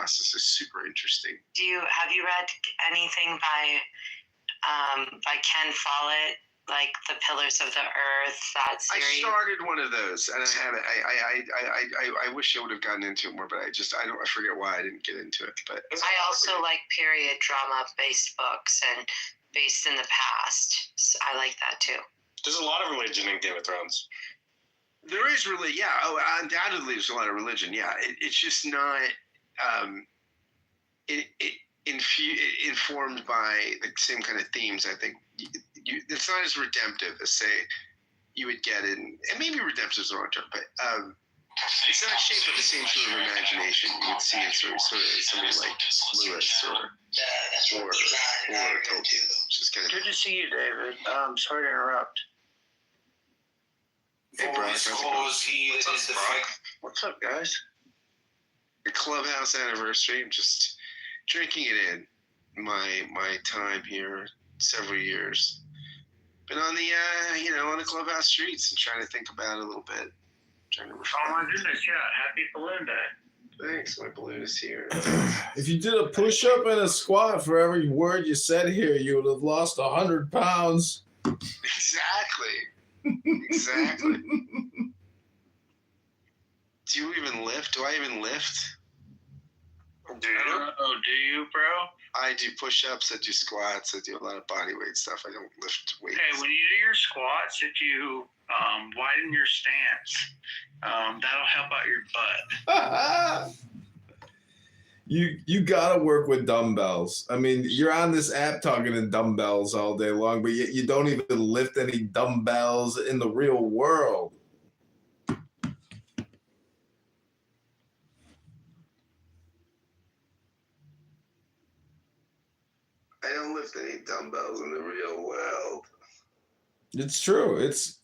process is super interesting. Have you read anything by Ken Follett, like The Pillars of the Earth, that series? I started one of those, and I haven't. I wish I would have gotten into it more, but I forget why I didn't get into it. But I also like period drama-based books and based in the past. So I like that too. There's a lot of religion in Game of Thrones. There is really, yeah. Oh, undoubtedly, there's a lot of religion. Yeah, it's just not informed by the same kind of themes. I think it's not as redemptive as, say, you would get in, and maybe redemptive is the wrong term, but it's not shaped with the same sort of imagination you would see in sort of somebody like Lewis or Tolkien, which is kind of good to see you, David. Sorry to interrupt. Hey, Brian, what's up, guys? The Clubhouse anniversary. I'm just drinking it in. My time here, several years. Been on the on the Clubhouse streets and trying to think about it a little bit. Trying to reflect. Oh my goodness, yeah! Happy Balloon Day. Thanks, my balloon is here. If you did a push-up and a squat for every word you said here, you would have lost 100 pounds. Exactly. Exactly. Do you even lift? Do I even lift? Do you? Oh, do you, bro? I do push-ups. I do squats. I do a lot of body weight stuff. I don't lift weights. Okay, when you do your squats, if you widen your stance, that'll help out your butt. You gotta work with dumbbells. I mean, you're on this app talking in dumbbells all day long, but you don't even lift any dumbbells in the real world. I don't lift any dumbbells in the real world. It's true. It's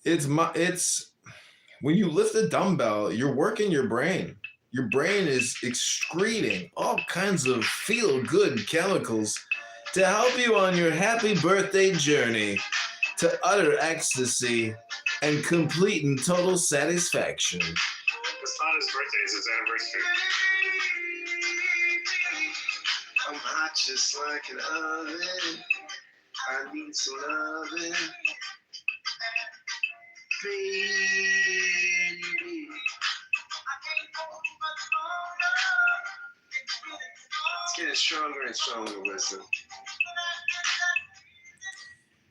when you lift a dumbbell, you're working your brain. Your brain is excreting all kinds of feel-good chemicals to help you on your happy birthday journey to utter ecstasy and complete and total satisfaction. It's not his birthday, it's his anniversary. I'm hot just like an oven. I need some loving. Baby. It's getting stronger and stronger, Wisdom.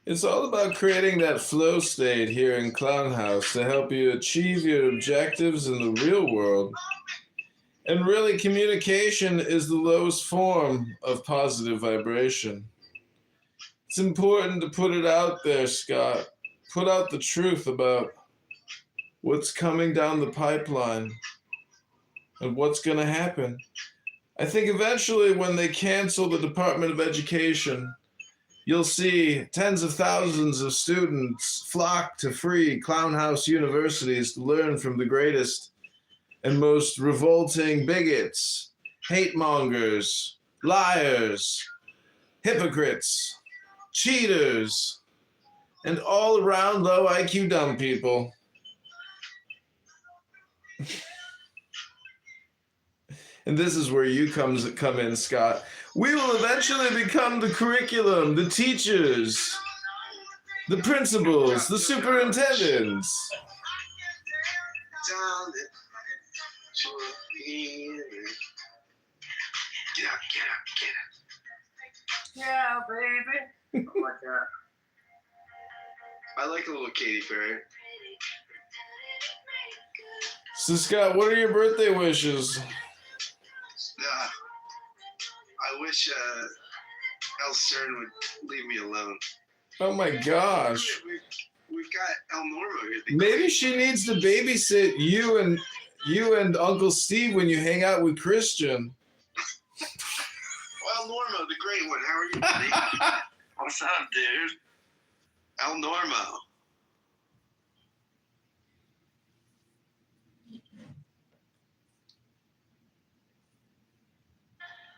It's all about creating that flow state here in Clown House to help you achieve your objectives in the real world. And really, communication is the lowest form of positive vibration. It's important to put it out there, Scott. Put out the truth about what's coming down the pipeline and what's going to happen. I think eventually when they cancel the Department of Education, you'll see tens of thousands of students flock to free Clown House universities to learn from the greatest and most revolting bigots, hate mongers, liars, hypocrites, cheaters, and all around low IQ dumb people. And this is where you come in, Scott. We will eventually become the curriculum, the teachers, the principals, the superintendents. Darling, get up, get up, get up. Yeah, baby. Oh my God. I like a little Katy Perry. So, Scott, what are your birthday wishes? I wish El Stern would leave me alone. Oh my gosh. We've got El Normo here. Maybe she needs to babysit you and Uncle Steve when you hang out with Christian. Well, El Normo, the great one. How are you, buddy? What's up, dude? El Normo.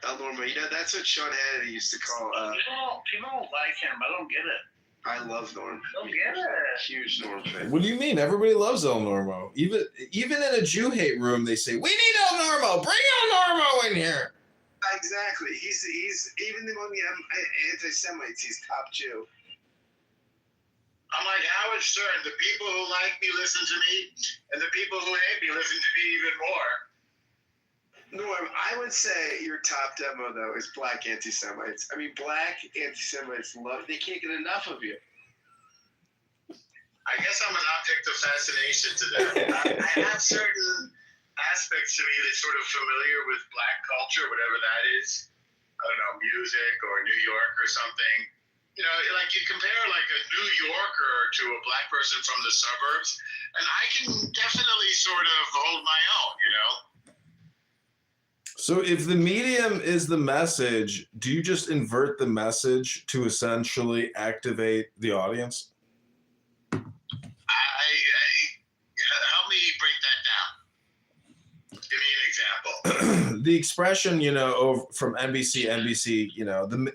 El Normo. You know, that's what Sean Hannity used to call. People don't like him. I don't get it. I love Norm. Don't get it. Huge Norm fan. What do you mean? Everybody loves El Normo. Even in a Jew hate room, they say, "We need El Normo. Bring El Normo in here." Exactly. He's even among the anti-Semites, he's top Jew. I'm like Howard Stern. The people who like me listen to me, and the people who hate me listen to me even more. Norm, I would say your top demo though is black anti-Semites. I mean, black anti-Semites they can't get enough of you. I guess I'm an object of fascination to them. I have certain aspects to me that's sort of familiar with black culture, whatever that is. I don't know, music or New York or something. You know, like you compare like a New Yorker to a black person from the suburbs, and I can definitely sort of hold my own, you know? So if the medium is the message, do you just invert the message to essentially activate the audience? Help me break that down. Give me an example. The expression, from NBC,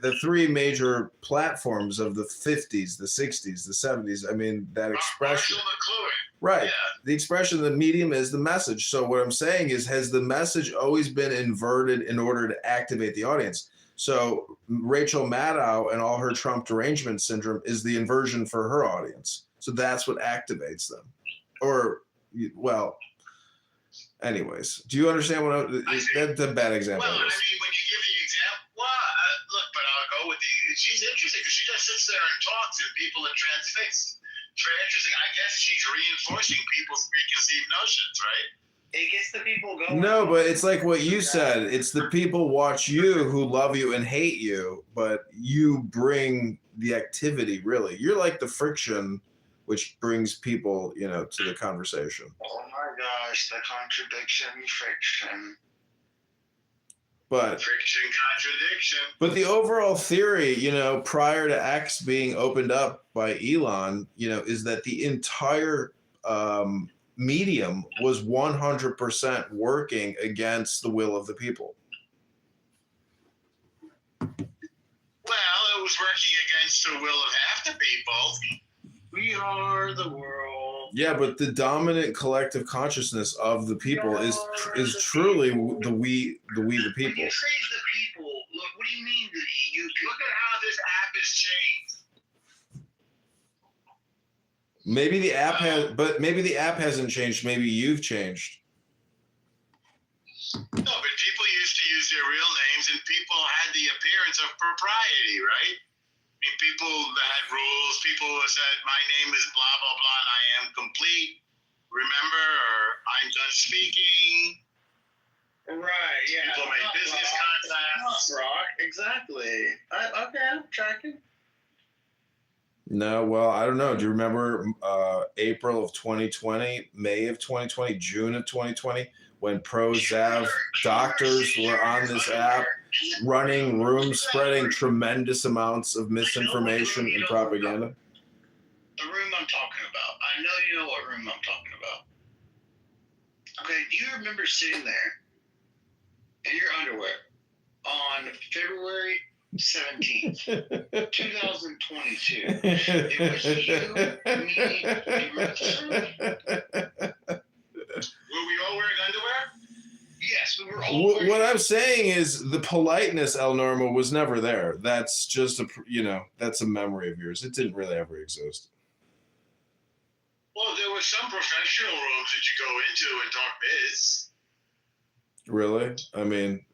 the three major platforms of the 50s, the 60s, the 70s. I mean, that expression. Marshall McLuhan. Right. Yeah. The expression, the medium is the message. So what I'm saying is, has the message always been inverted in order to activate the audience? So Rachel Maddow and all her Trump derangement syndrome is the inversion for her audience. So that's what activates them. Anyways, do you understand what that's a bad example? Well, I mean, when you give the example, look, but I'll go with she's interesting because she just sits there and talks and people are transfixed. It's very interesting. I guess she's reinforcing people's preconceived notions, right? It gets the people going. No, but it's like what you said. It's the people watch you who love you and hate you, but you bring the activity, really. You're like the friction which brings people, to the conversation. Oh my gosh, the contradiction, friction. But Friction, contradiction. But the overall theory, prior to X being opened up by Elon, is that the entire medium was 100% working against the will of the people. Well, it was working against the will of half the people. We are the world. Yeah, but the dominant collective consciousness of the people is truly the we the people. When you say the people, look, what do you mean you? Look at how this app has changed. Maybe the app hasn't changed. Maybe you've changed. No, but people used to use their real names, and people had the appearance of propriety, right? I mean, people had rules. People said, "My name is blah blah blah, and I am complete." Remember, or I'm done speaking. Right. Yeah. People made business contacts. Rock. Exactly. Okay, I'm tracking. No, well, I don't know. Do you remember April of 2020, May of 2020, June of 2020, when Prozac doctors were on this app running rooms, spreading tremendous amounts of misinformation and propaganda? The room I'm talking about. I know you know what room I'm talking about. Okay, do you remember sitting there in your underwear on February 17th, 2022? It was you, me, and were we all wearing underwear? Yes, we were all wearing. What I'm saying is the politeness, El Normo, was never there. That's just that's a memory of yours. It didn't really ever exist. Well, there were some professional rooms that you go into and talk biz. Really? I mean,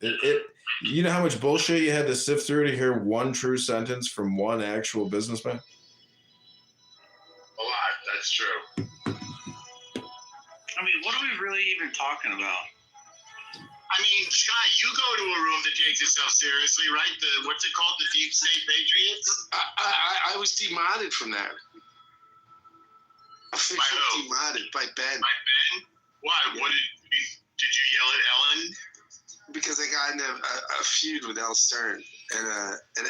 you know how much bullshit you had to sift through to hear one true sentence from one actual businessman? A lot, that's true. I mean, what are we really even talking about? I mean, Scott, you go to a room that takes itself seriously, right? What's it called? The Deep State Patriots? I was demodded from that. Officially demodded by Ben. By Ben? Why? What did you yell at Ellen? Because I got in a feud with El Stern, and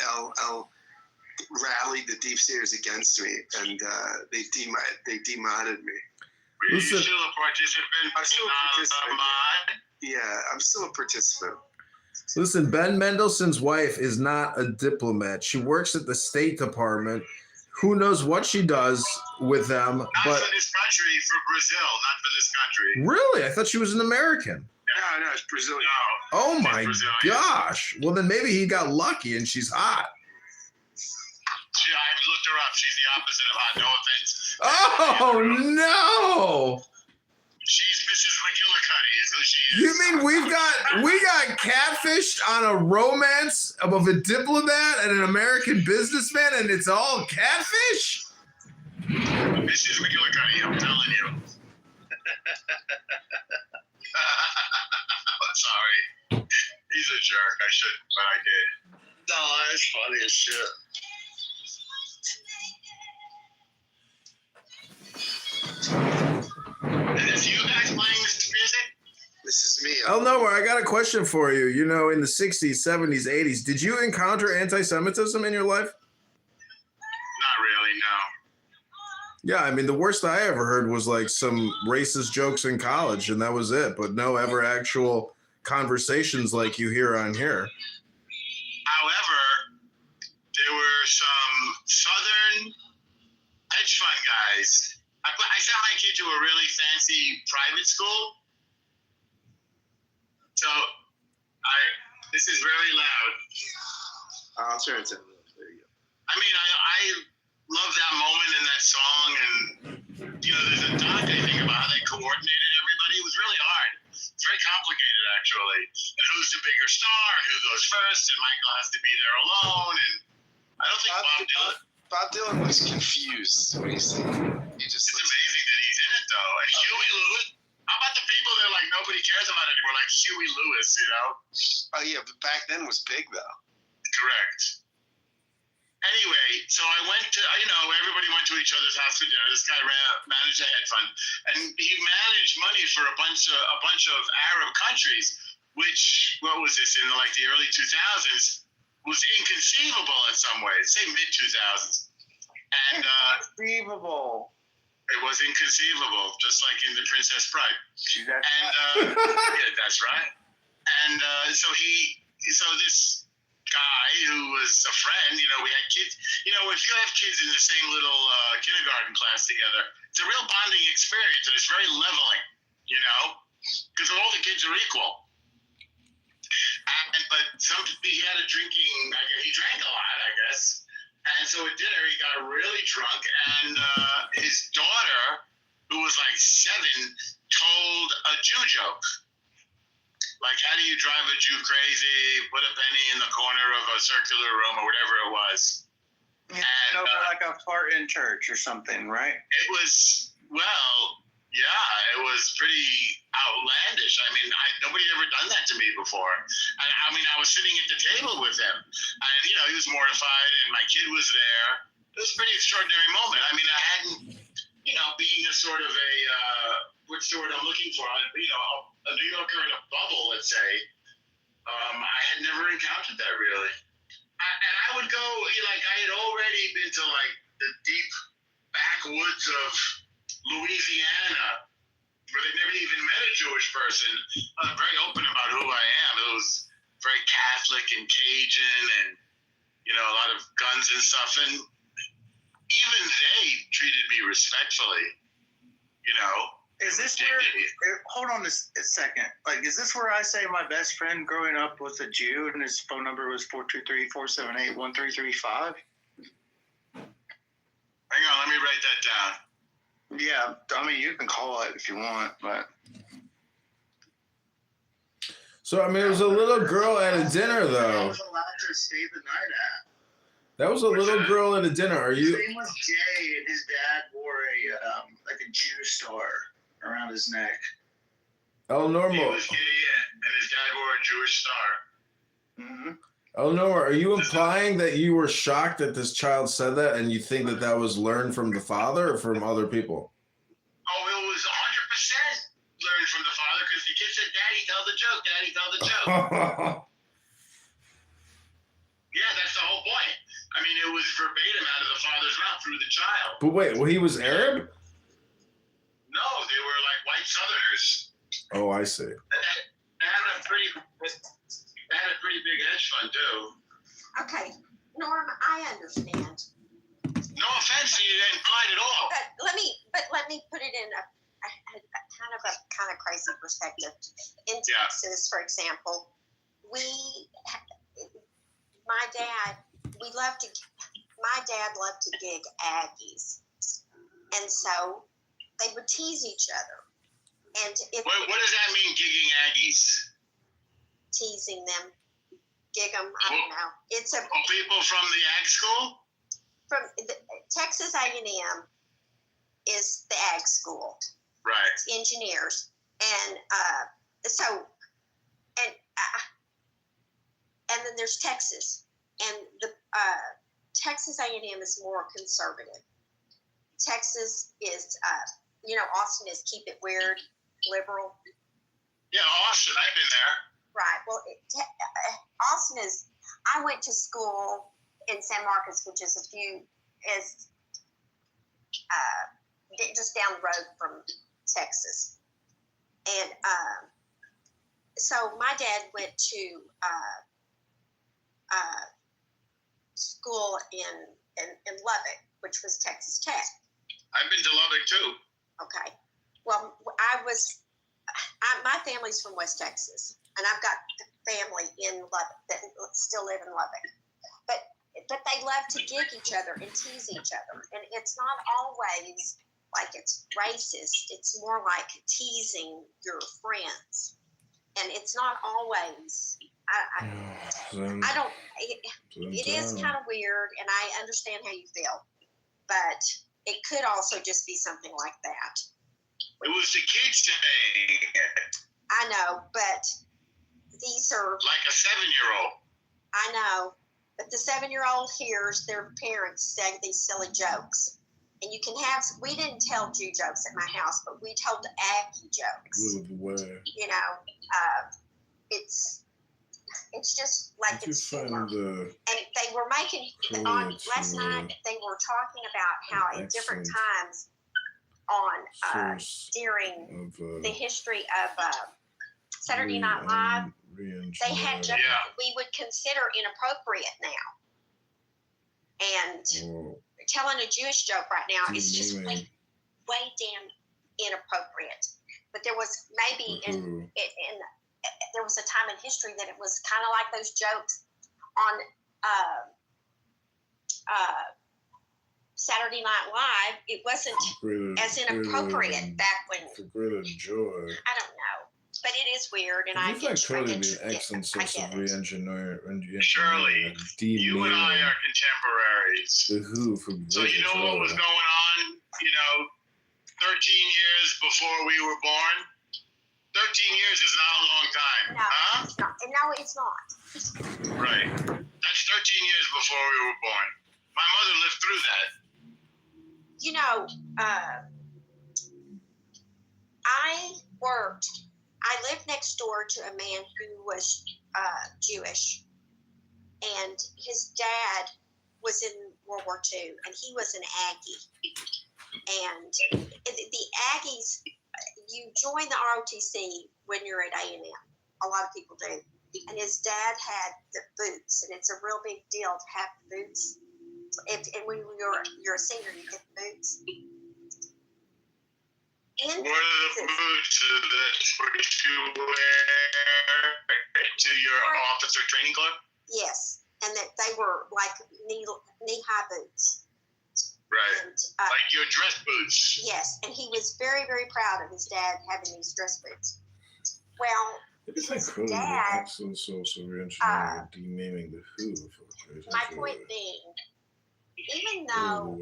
El rallied the Deep Staters against me, and they demodded me. Are you still a participant? I'm still a participant. Yeah, I'm still a participant. Listen, Ben Mendelsohn's wife is not a diplomat. She works at the State Department. Who knows what she does with them? Not for this country, for Brazil, not for this country. Really? I thought she was an American. No, it's Brazilian. No, Oh my Brazilian. gosh. Well, then maybe he got lucky and she's hot. I've looked her up. She's the opposite of hot. No offense. Oh no. She's Mrs. McGillicuddy is who she is. You mean we got catfished on a romance of a diplomat and an American businessman, and it's all catfish? Mrs. McGillicuddy, I'm telling you. I'm sorry. He's a jerk. I shouldn't, but I did. No, that's funny as shit. And is you guys playing this music? This is me. Oh no, I got a question for you. You know, in the 60s, 70s, 80s, did you encounter anti-Semitism in your life? Not really, no. Yeah, I mean, the worst I ever heard was like some racist jokes in college, and that was it. But no ever actual conversations like you hear on here. However, there were some Southern hedge fund guys. I sent my kid to a really fancy private school. So, this is very loud. I'll turn it to him. There you go. I mean, I love that moment in that song, and you know, there's a doc I think about how they coordinated everybody. It was really hard. It's very complicated, actually. And who's the bigger star? And who goes first? And Michael has to be there alone. And I don't think Bob Dylan was confused when he's singing. He just It's amazing that he's in it, though. And Huey Lewis. How about the people that like nobody cares about anymore, like Huey Lewis? You know. Oh yeah, but back then was big though. Correct. Anyway, so I went to, you know, everybody went to each other's house for dinner. This guy managed a hedge fund, and he managed money for a bunch of Arab countries, which, what was this, in like the early 2000s, was inconceivable in some ways, say mid 2000s. And Inconceivable. it was inconceivable, just like in The Princess Bride. That's And yeah, that's right. And so this guy who was a friend, you know, we had kids. You know, if you have kids in the same little kindergarten class together, it's a real bonding experience, and it's very leveling, you know, because all the kids are equal. But he had a drinking, he drank a lot, I guess. And so at dinner, he got really drunk, and his daughter, who was like 7, told a Jew joke. Like, how do you drive a Jew crazy? Put a penny in the corner of a circular room, or whatever it was. And like a fart in church or something, right? It was, well, yeah, it was pretty outlandish. I mean, nobody had ever done that to me before. I mean, I was sitting at the table with him, and, you know, he was mortified, and my kid was there. It was a pretty extraordinary moment. I mean, I hadn't, you know, being a sort of a, what's the word I'm looking for? You know, a New Yorker in a bubble, let's say. I had never encountered that, really. And I would go, like, I had already been to, like, the deep backwoods of Louisiana, where they'd never even met a Jewish person. I'm very open about who I am. It was very Catholic and Cajun, and, you know, a lot of guns and stuff. And even they treated me respectfully, you know. Is this where, hold on a second. Like, is this where I say my best friend growing up was a Jew and his phone number was 423-478-1335? Hang on, let me write that down. Yeah, I mean, you can call it if you want, but. So, I mean, it was a little girl at a dinner, I though. was allowed to stay the night at. That was a little girl at a dinner. Are His you? name was Jay, and his dad wore like a Jew star around his neck. El He Normo. was gay, and his dad wore a Jewish star. Mm-hmm. El Normo, are you implying that you were shocked that this child said that, and you think that that was learned from the father or from other people? Oh, it was 100% learned from the father, because the kid said, "Daddy, tell the joke. Daddy, tell the joke." Yeah, that's the whole point. I mean, it was verbatim out of the father's mouth through the child. But wait, well, he was Arab? No, they were like white Southerners. Oh, I see. They had a pretty big hedge fund too. Okay, Norm, I understand. No offense, you didn't imply it at all. But let me put it in a kind of crazy perspective. In Yeah. Texas, for example, my dad loved to gig Aggies, and so they would tease each other, and What does that mean, gigging Aggies? teasing them, gig them. I don't know. It's a People from the ag school? from Texas A&M is the ag school. Right. It's engineers, and and then there's Texas, and the Texas A&M is more conservative. Texas is, Austin is keep it weird, liberal. Yeah, Austin, I've been there. Right. Well, Austin is. I went to school in San Marcos, which is just down the road from Texas, and so my dad went to school in Lubbock, which was Texas Tech. I've been to Lubbock too. Okay. Well, my family's from West Texas, and I've got family in Lubbock that still live in Lubbock. But they love to gig each other and tease each other, and it's not always like it's racist. It's more like teasing your friends, and it's not always. I don't. It is kind of weird, and I understand how you feel, but it could also just be something like that. It was the kids saying it. I know, but these are Like a 7-year-old. I know, but the 7-year-old hears their parents say these silly jokes. And you can have, we didn't tell Jew jokes at my house, but we told Aggie jokes. It's just like it's humor. And they were making, last night, they were talking about how at different times on, during the history of Saturday Night Live, they had jokes we would consider inappropriate now. And telling a Jewish joke right now is just way damn inappropriate. But there was maybe there was a time in history that it was kind of like those jokes on Saturday Night Live. It wasn't as inappropriate back when. For greater joy. I don't know. But it is weird, and I find Cody to be an excellent source of re-engineering. Shirley, you and I are contemporaries. The Who from So you know what was going on, 13 years before we were born? 13 years is not a long time, No, huh? it's not. No, it's not. Right. That's 13 years before we were born. My mother lived through that. I lived next door to a man who was Jewish, and his dad was in World War II, and he was an Aggie. And the Aggies, you join the ROTC when you're at A&M. A lot of people do. And his dad had the boots, and it's a real big deal to have the boots. And when you're a senior, you get the boots. What are the boots that you wear to your officer training club? Yes, and that they were like knee-high boots. Right. And, like your dress boots. Yes, and he was very, very proud of his dad having these dress boots. Well, his dad, excellent source of re-engineering and demaming the Who. my point being, even though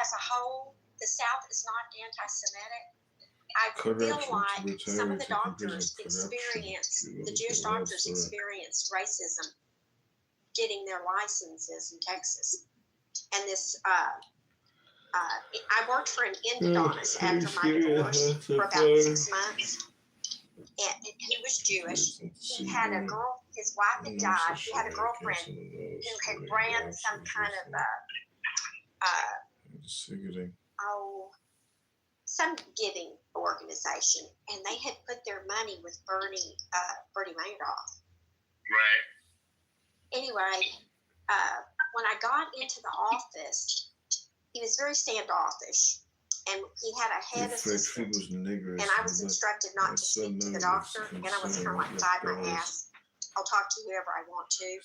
as a whole the South is not anti-Semitic, I feel like some of the doctors the Jewish doctors experienced racism getting their licenses in Texas. And this, I worked for an endodontist after my divorce for about 6 months. And he was Jewish. He had a girl, his wife had died. He had a girlfriend who had ran some kind of some giving organization, and they had put their money with Bernie Madoff. Right. Anyway, when I got into the office, he was very standoffish, and he had a head assistant. And I was instructed not to speak to the doctor, and I was kind of like, bite my ass. I'll talk to whoever I want to.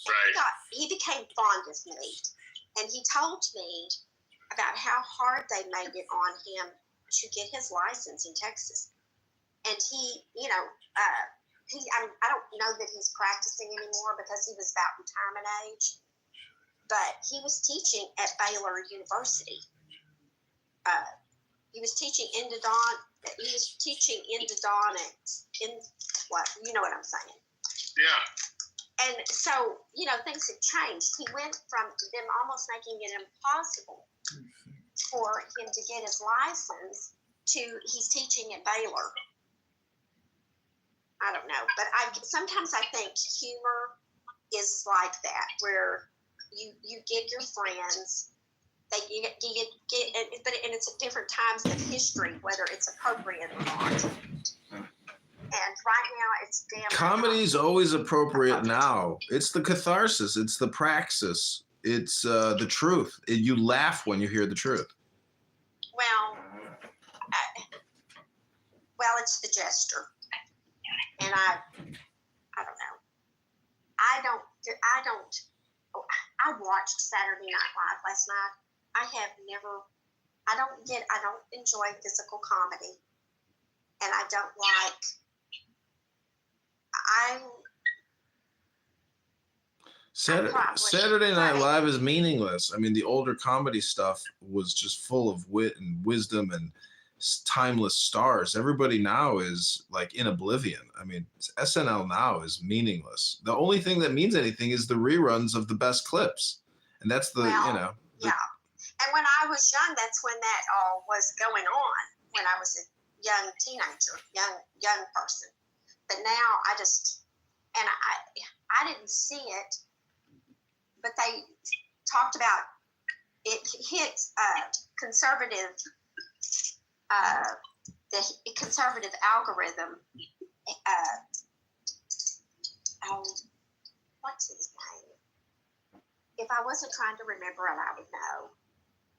And he became fond of me, and he told me about how hard they made it on him to get his license in Texas. And he, I don't know that he's practicing anymore because he was about retirement age, but he was teaching at Baylor University. He was teaching endodontics, you know what I'm saying? Yeah. And so, things have changed. He went from them almost making it impossible for him to get his license to he's teaching at Baylor. I don't know, but sometimes I think humor is like that, where you get your friends, but it's at different times of history, whether it's appropriate or not. And right now, it's damn. Comedy's always appropriate now. It's the catharsis. It's the praxis. It's the truth. You laugh when you hear the truth. Well, it's the gesture, and I don't know. I watched Saturday Night Live last night. I don't enjoy physical comedy, and I don't like. Saturday Night Live is meaningless. I mean, the older comedy stuff was just full of wit and wisdom and timeless stars. Everybody now is like in oblivion. I mean, SNL now is meaningless. The only thing that means anything is the reruns of the best clips. And that's Yeah. And when I was young, that's when that all was going on, when I was a young teenager, young person. But now I didn't see it, but they talked about it hit conservative, the conservative algorithm. What's his name? If I wasn't trying to remember it, I would know.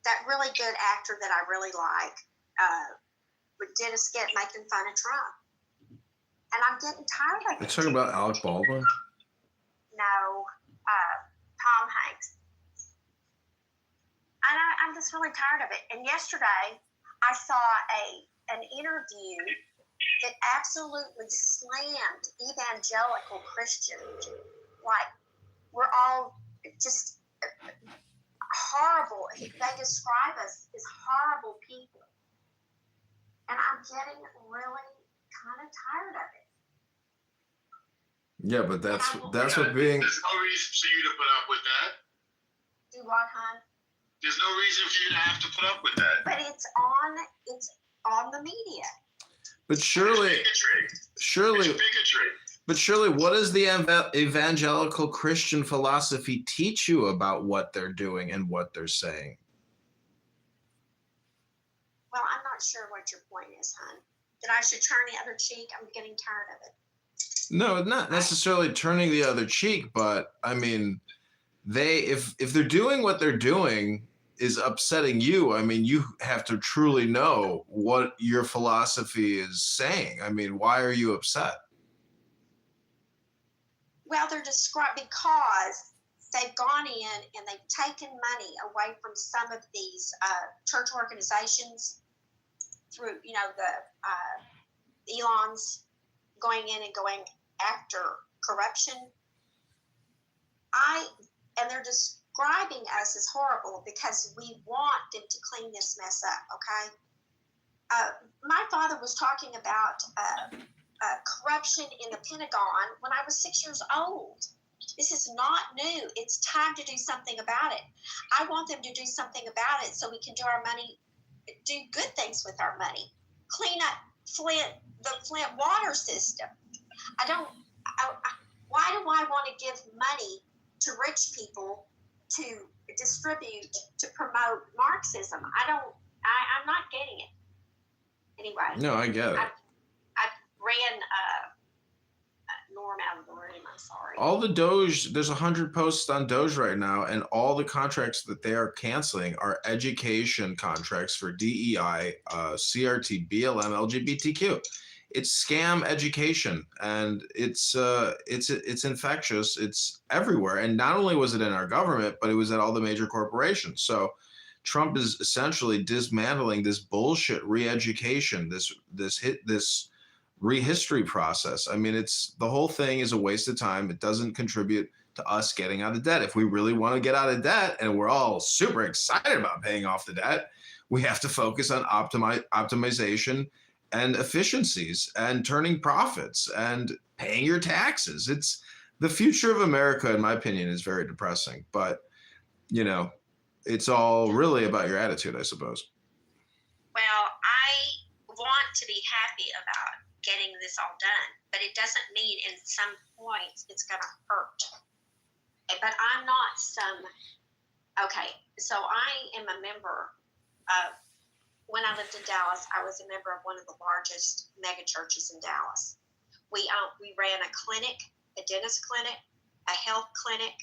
That really good actor that I really like did a skit making fun of Trump. And I'm getting tired of it. You're talking about Alec Baldwin? No, Tom Hanks. And I'm just really tired of it. And yesterday, I saw an interview that absolutely slammed evangelical Christians. Like, we're all just horrible. They describe us as horrible people. And I'm getting really kind of tired of it. Yeah, but that's what being. There's no reason for you to put up with that. Do what, hon? There's no reason for you to have to put up with that. But it's on the media. But surely, It's bigotry. But surely, what does the evangelical Christian philosophy teach you about what they're doing and what they're saying? Well, I'm not sure what your point is, hon. That I should turn the other cheek? I'm getting tired of it. No, not necessarily turning the other cheek, but I mean, if they're doing what they're doing is upsetting you, I mean, you have to truly know what your philosophy is saying. I mean, why are you upset? Well, they're described because they've gone in and they've taken money away from some of these church organizations through, the Elon's going in and going after corruption. And they're describing us as horrible because we want them to clean this mess up, okay? My father was talking about corruption in the Pentagon when I was 6 years old. This is not new. It's time to do something about it. I want them to do something about it so we can do good things with our money. Clean up the Flint water system. Why do I want to give money to rich people to distribute to promote Marxism? I'm not getting it. Anyway. No, I get it. I ran Norm out of the room. I'm sorry. All the Doge, there's 100 posts on Doge right now, and all the contracts that they are canceling are education contracts for DEI, CRT, BLM, LGBTQ. It's scam education, and it's infectious. It's everywhere, and not only was it in our government, but it was at all the major corporations. So Trump is essentially dismantling this bullshit re-education, this rehistory process. I mean, it's the whole thing is a waste of time. It doesn't contribute to us getting out of debt. If we really want to get out of debt, and we're all super excited about paying off the debt, we have to focus on optimization and efficiencies and turning profits and paying your taxes. It's the future of America, in my opinion, is very depressing. But, you know, it's all really about your attitude, I suppose. Well, I want to be happy about getting this all done, but it doesn't mean in some points it's going to hurt. But I'm not okay, so I am a member of, when I lived in Dallas, I was a member of one of the largest mega churches in Dallas. We ran a clinic, a dentist clinic, a health clinic,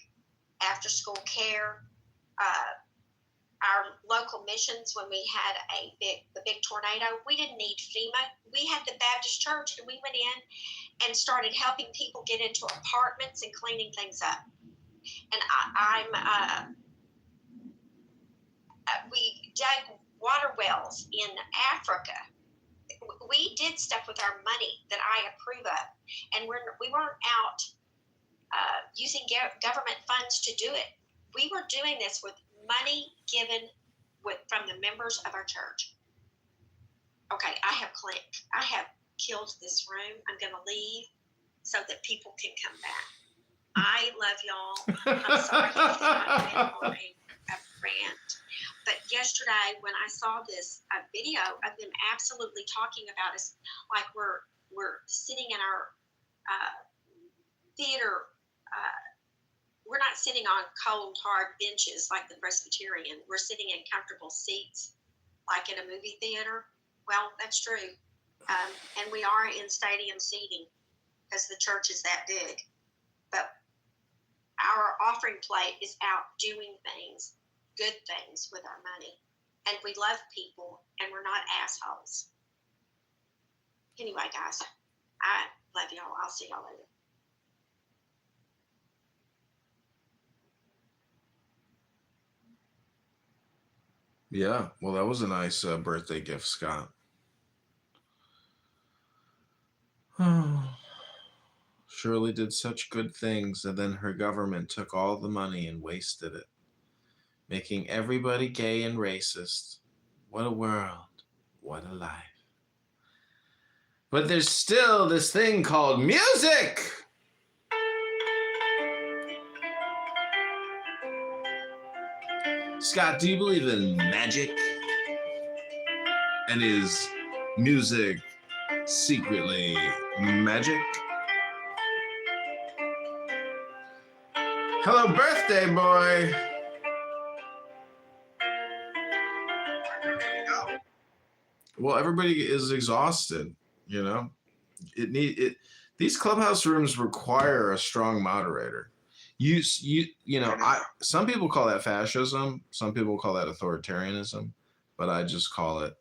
after school care, our local missions. When we had the big tornado, we didn't need FEMA. We had the Baptist church, and we went in and started helping people get into apartments and cleaning things up. And we dug water wells in Africa. We did stuff with our money that I approve of, and we weren't out using government funds to do it. We were doing this with money given from the members of our church. Okay, I have killed this room. I'm going to leave so that people can come back. I love y'all. I'm sorry I've been on a rant. But yesterday, when I saw this video of them absolutely talking about us like we're sitting in our theater. We're not sitting on cold, hard benches like the Presbyterian. We're sitting in comfortable seats like in a movie theater. Well, that's true. And we are in stadium seating because the church is that big. But our offering plate is out doing things, good things with our money. And we love people, and we're not assholes. Anyway, guys, I love y'all. I'll see y'all later. Yeah, well, that was a nice birthday gift, Scott. Shirley did such good things, and then her government took all the money and wasted it, making everybody gay and racist. What a world. What a life. But there's still this thing called music. Scott, do you believe in magic? And is music secretly magic? Hello, birthday boy. Well, everybody is exhausted, you know. These clubhouse rooms require a strong moderator. You know, some people call that fascism, some people call that authoritarianism, but I just call it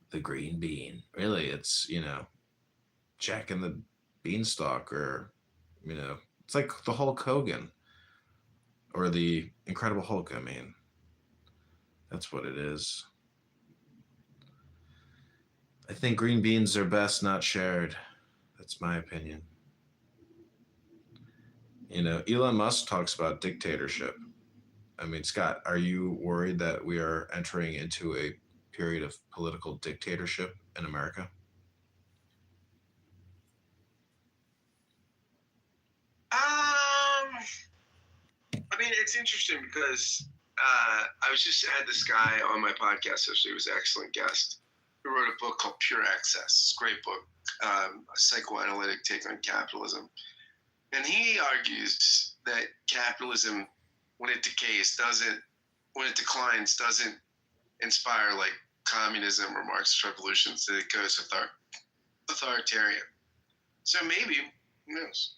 the green bean. Really, it's, you know, Jack and the Beanstalk, or, you know, it's like the Hulk Hogan or the Incredible Hulk. I mean, that's what it is. I think green beans are best not shared. That's my opinion. You know, Elon Musk talks about dictatorship. I mean, Scott, are you worried that we are entering into a period of political dictatorship in America? I mean, it's interesting because I had this guy on my podcast yesterday. He was an excellent guest, who wrote a book called Pure Access. It's a great book, a psychoanalytic take on capitalism. And he argues that capitalism, when it declines, doesn't inspire like communism or Marxist revolutions, that it goes authoritarian. So maybe Who knows?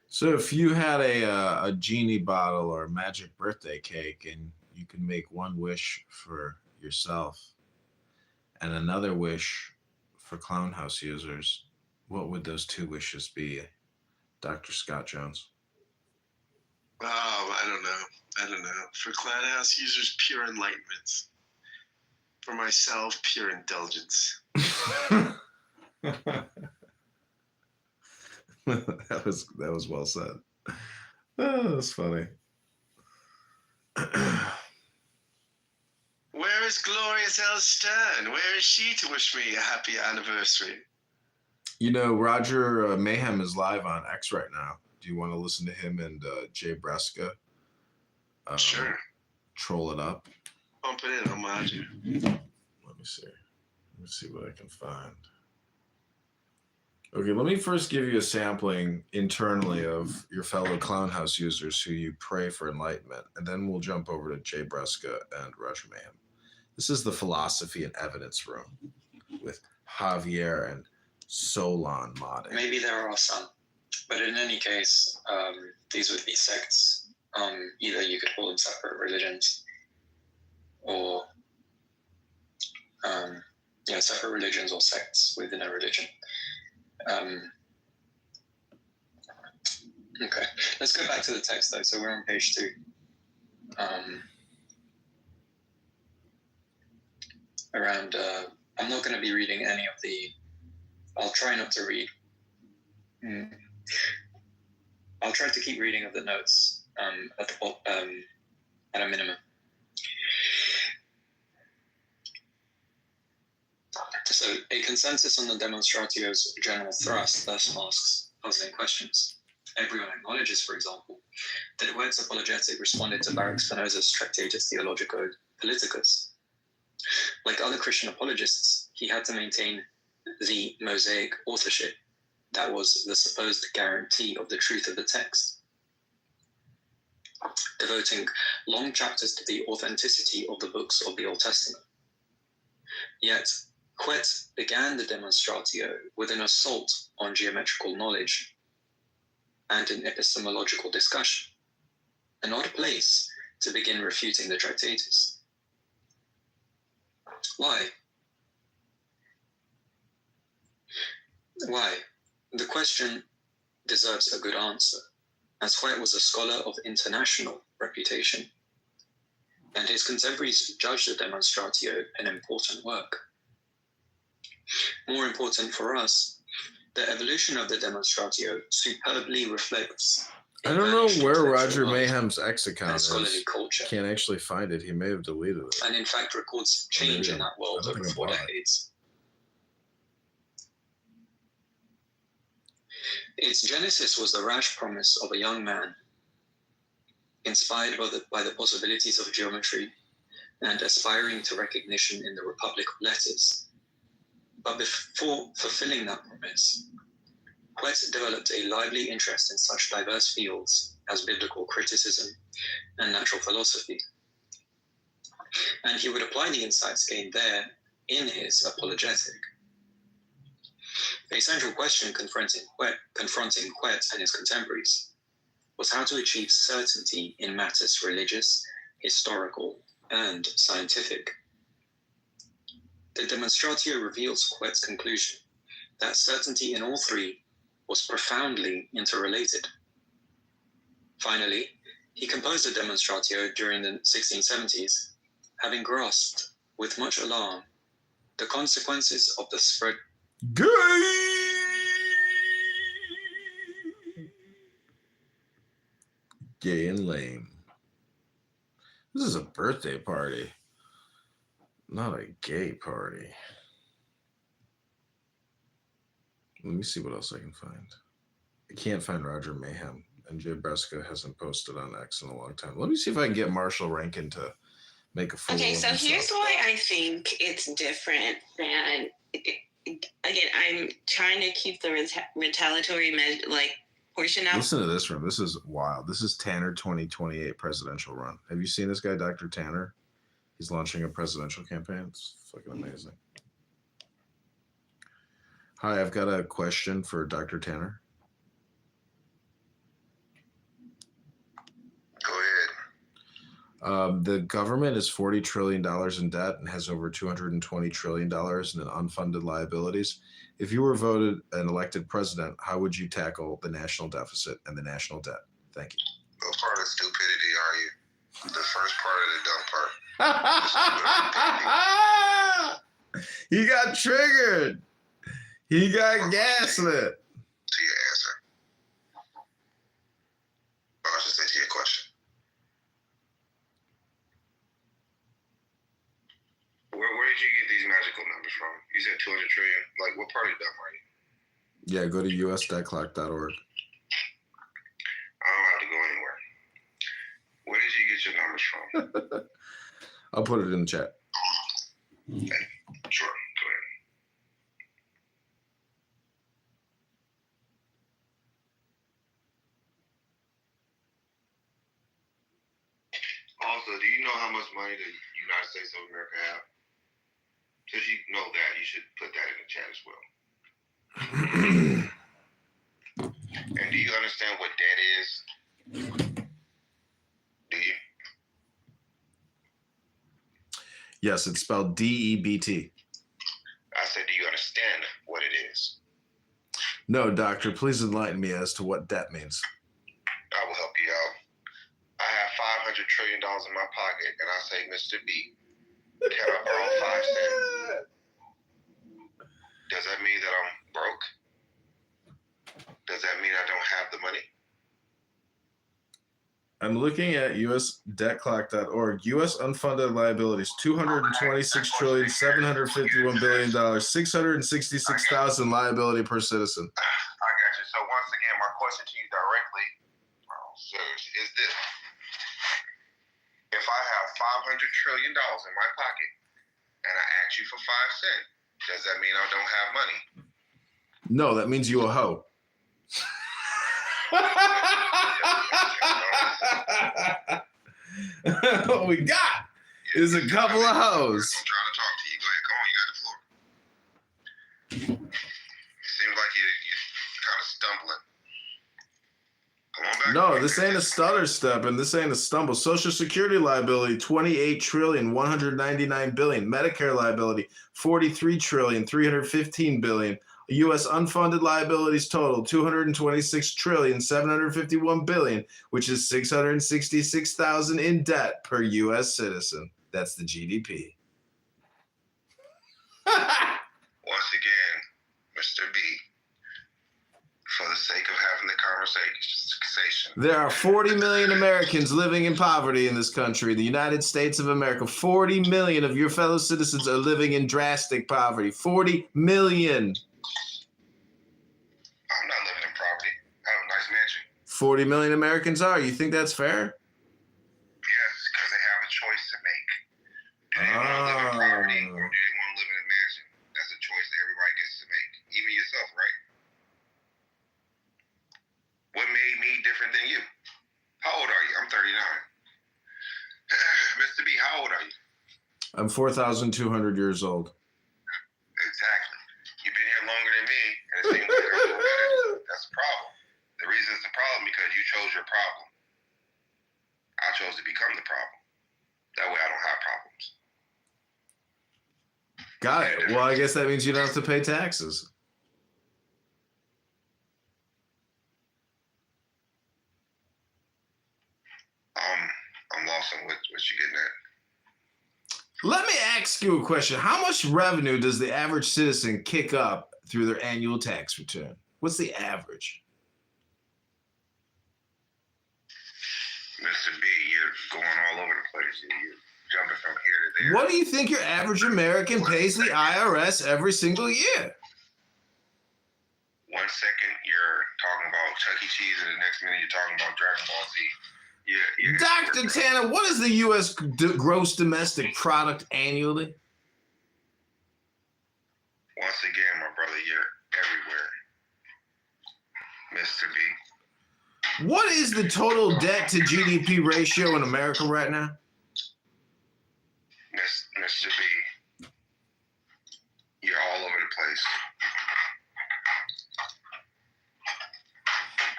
So if you had a genie bottle or a magic birthday cake, and you could make one wish for yourself and another wish for Clown House users, what would those two wishes be, Dr. Scott Jones? Oh, I don't know. For Clown House users, pure enlightenment. For myself, pure indulgence. that was well said. Oh, that's funny. Where is Glorious L. Stern? Where is she to wish me a happy anniversary? You know, Roger Mayhem is live on X right now. Do you want to listen to him and Jay Breska? Sure. Troll it up. Pump it in, homage. Let me see. Let me see what I can find. Okay, let me first give you a sampling internally of your fellow Clown House users who you pray for enlightenment, and then we'll jump over to Jay Breska and Roger Mayhem. This is the Philosophy and Evidence Room with Javier and Solon modding. Maybe there are some, but in any case, these would be sects. Either you could call them separate religions, or separate religions or sects within a religion. Okay, let's go back to the text though. So we're on page 2. I'm not going to be reading any of the. I'll try not to read. I'll try to keep reading of the notes at a minimum. So, a consensus on the demonstratio's general thrust thus asks puzzling questions. Everyone acknowledges, for example, that Huet's apologetic responded to Baruch Spinoza's Tractatus Theologico-Politicus. Like other Christian apologists, he had to maintain the Mosaic authorship. That was the supposed guarantee of the truth of the text, devoting long chapters to the authenticity of the books of the Old Testament. Yet, Huet began the demonstratio with an assault on geometrical knowledge and an epistemological discussion, an odd place to begin refuting the Tractatus. Why? Why? The question deserves a good answer, as Huet was a scholar of international reputation, and his contemporaries judged the Demonstratio an important work. More important for us, the evolution of the Demonstratio superbly reflects. I don't know where Roger Mayhem's X account is. Scholarly culture. Can't actually find it. He may have deleted it. And in fact records change in that world over 4 decades. Its genesis was the rash promise of a young man, inspired by the possibilities of geometry and aspiring to recognition in the Republic of Letters. But before fulfilling that promise, Huet developed a lively interest in such diverse fields as biblical criticism and natural philosophy. And he would apply the insights gained there in his apologetic. A central question confronting Huet and his contemporaries was how to achieve certainty in matters religious, historical, and scientific. The Demonstratio reveals Huet's conclusion that certainty in all three was profoundly interrelated. Finally, he composed the Demonstratio during the 1670s, having grasped with much alarm the consequences of the spread. Gay and lame. This is a birthday party, not a gay party. Let me see what else I can find. I can't find Roger Mayhem and Jay Breska hasn't posted on X in a long time. Let me see if I can get Marshall Rankin to make a fool Okay, of so himself. here's why I think it's different than. Again, I'm trying to keep the retaliatory portion out. Listen to this room. This is wild. This is Tanner 2028 presidential run. Have you seen this guy, Dr. Tanner? He's launching a presidential campaign. It's fucking amazing. Hi, I've got a question for Dr. Tanner. Go ahead. The government is $40 trillion in debt and has over $220 trillion in unfunded liabilities. If you were voted and elected president, how would you tackle the national deficit and the national debt? Thank you. What part of stupidity are you? The first part or the dumb part? He got triggered. He got gaslit. To your answer. Or I should say to your question. Where did you get these magical numbers from? You said 200 trillion. Like, what part of dumb are you? Yeah, go to usdebtclock.org. I don't have to go anywhere. Where did you get your numbers from? I'll put it in the chat. Okay, sure. Go ahead. Also, do you know how much money the United States of America have? Since you know that, you should put that in the chat as well. And do you understand what debt is? Do you? Yes, it's spelled DEBT. I said, do you understand what it is? No, doctor, please enlighten me as to what debt means. I will help you out. I have $500 trillion in my pocket, and I say, Mr. B, can I borrow 5 cents? Does that mean that I'm broke? Does that mean I don't have the money? I'm looking at usdebtclock.org. U.S. unfunded liabilities, $226,751,000,000, $666,000 liability per citizen. I got you. So once again, my question to you directly, is this. If I have $500 trillion in my pocket and I ask you for 5 cents, does that mean I don't have money? No, that means you a hoe. What we got is a couple of hoes. I'm trying to talk to you. Go ahead. Come on, you got the floor. It seems like you're kind of stumbling. Come on back. No, this ain't a stutter step and this ain't a stumble. Social Security liability, $28,199,000,000. Medicare liability, $43,315,000,000. U.S. unfunded liabilities total, $226,751,000,000, which is $666,000 in debt per U.S. citizen. That's the GDP. Once again, Mr. B, for the sake of having the conversation. There are 40 million Americans living in poverty in this country, the United States of America. 40 million of your fellow citizens are living in drastic poverty. 40 million. I'm not living in poverty. I have a nice mansion. 40 million Americans are. You think that's fair? Yes, because they have a choice to make. Do they want to live in poverty or do they want to live in a mansion? That's a choice that everybody gets to make. Even yourself, right? What made me different than you? How old are you? I'm 39. Mr. B, how old are you? I'm 4,200 years old. Exactly. You've been here longer than me, and it seems like I'm doing better. That's the problem. The reason it's the problem because you chose your problem. I chose to become the problem. That way I don't have problems. Got it. Well, I guess that means you don't have to pay taxes. I'm lost on what you're getting at. Let me ask you a question. How much revenue does the average citizen kick up through their annual tax return? What's the average? Mr. B, you're going all over the place. You're jumping from here to there. What do you think your average American pays the IRS every single year? $1 1 second you're talking about Chuck E. Cheese, and the next minute you're talking about Dragon Ball Z. Yeah. Dr. Tanner, what is the U.S. gross domestic product annually? Once again, my brother, you're everywhere, Mr. B. What is the total debt to GDP ratio in America right now? Mr. B, you're all over the place.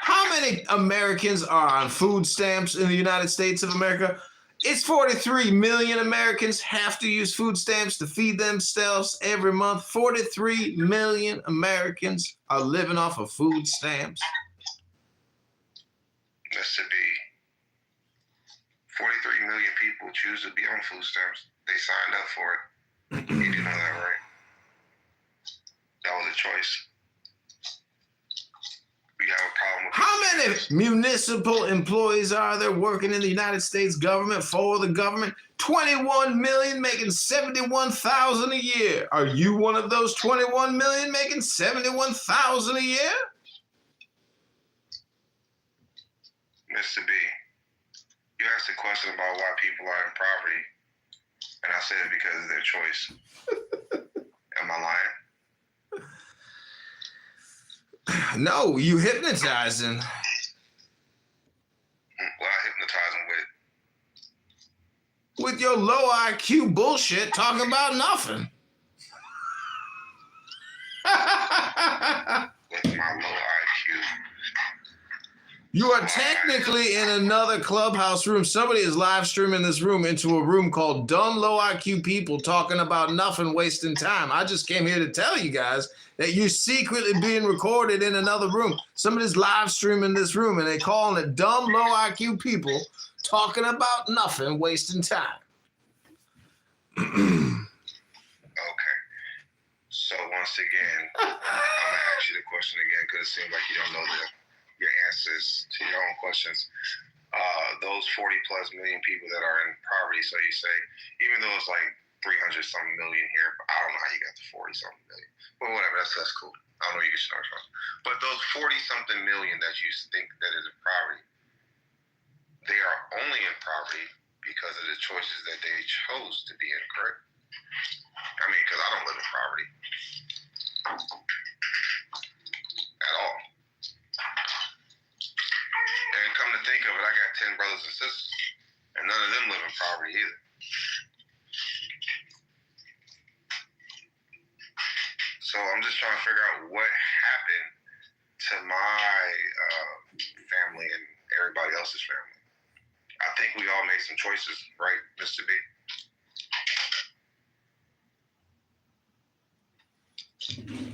How many Americans are on food stamps in the United States of America? It's 43 million Americans have to use food stamps to feed themselves every month. 43 million Americans are living off of food stamps. Mr. B, 43 million people choose to be on food stamps. They signed up for it. You do know that, right? That was a choice. We have a problem with How many municipal employees are there working in the United States government for the government? 21 million making 71,000 a year. Are you one of those 21 million making 71,000 a year? Mr. B, you asked a question about why people are in poverty, and I said it because of their choice. Am I lying? No, you hypnotizing. Well, I hypnotize them With your low IQ bullshit talking about nothing. with my low IQ. You are technically in another clubhouse room. Somebody is live streaming this room into a room called Dumb Low IQ People Talking About Nothing, Wasting Time. I just came here to tell you guys that you're secretly being recorded in another room. Somebody's live streaming this room and they calling it Dumb Low IQ People Talking About Nothing, Wasting Time. Okay. So once again, I'm gonna ask you the question again because it seems like you don't know your answers to your own questions. Those 40 plus million people that are in poverty, so you say, even though it's like 300 something million here, I don't know how you got the 40 something million. But whatever, that's cool. I don't know you get your numbers from. But those 40 something million that you think that is in poverty, they are only in poverty because of the choices that they chose to be in, correct? I mean, because I don't live in poverty at all. And come to think of it, I got 10 brothers and sisters, and none of them live in poverty either. So I'm just trying to figure out what happened to my family and everybody else's family. I think we all made some choices, right, Mr. B?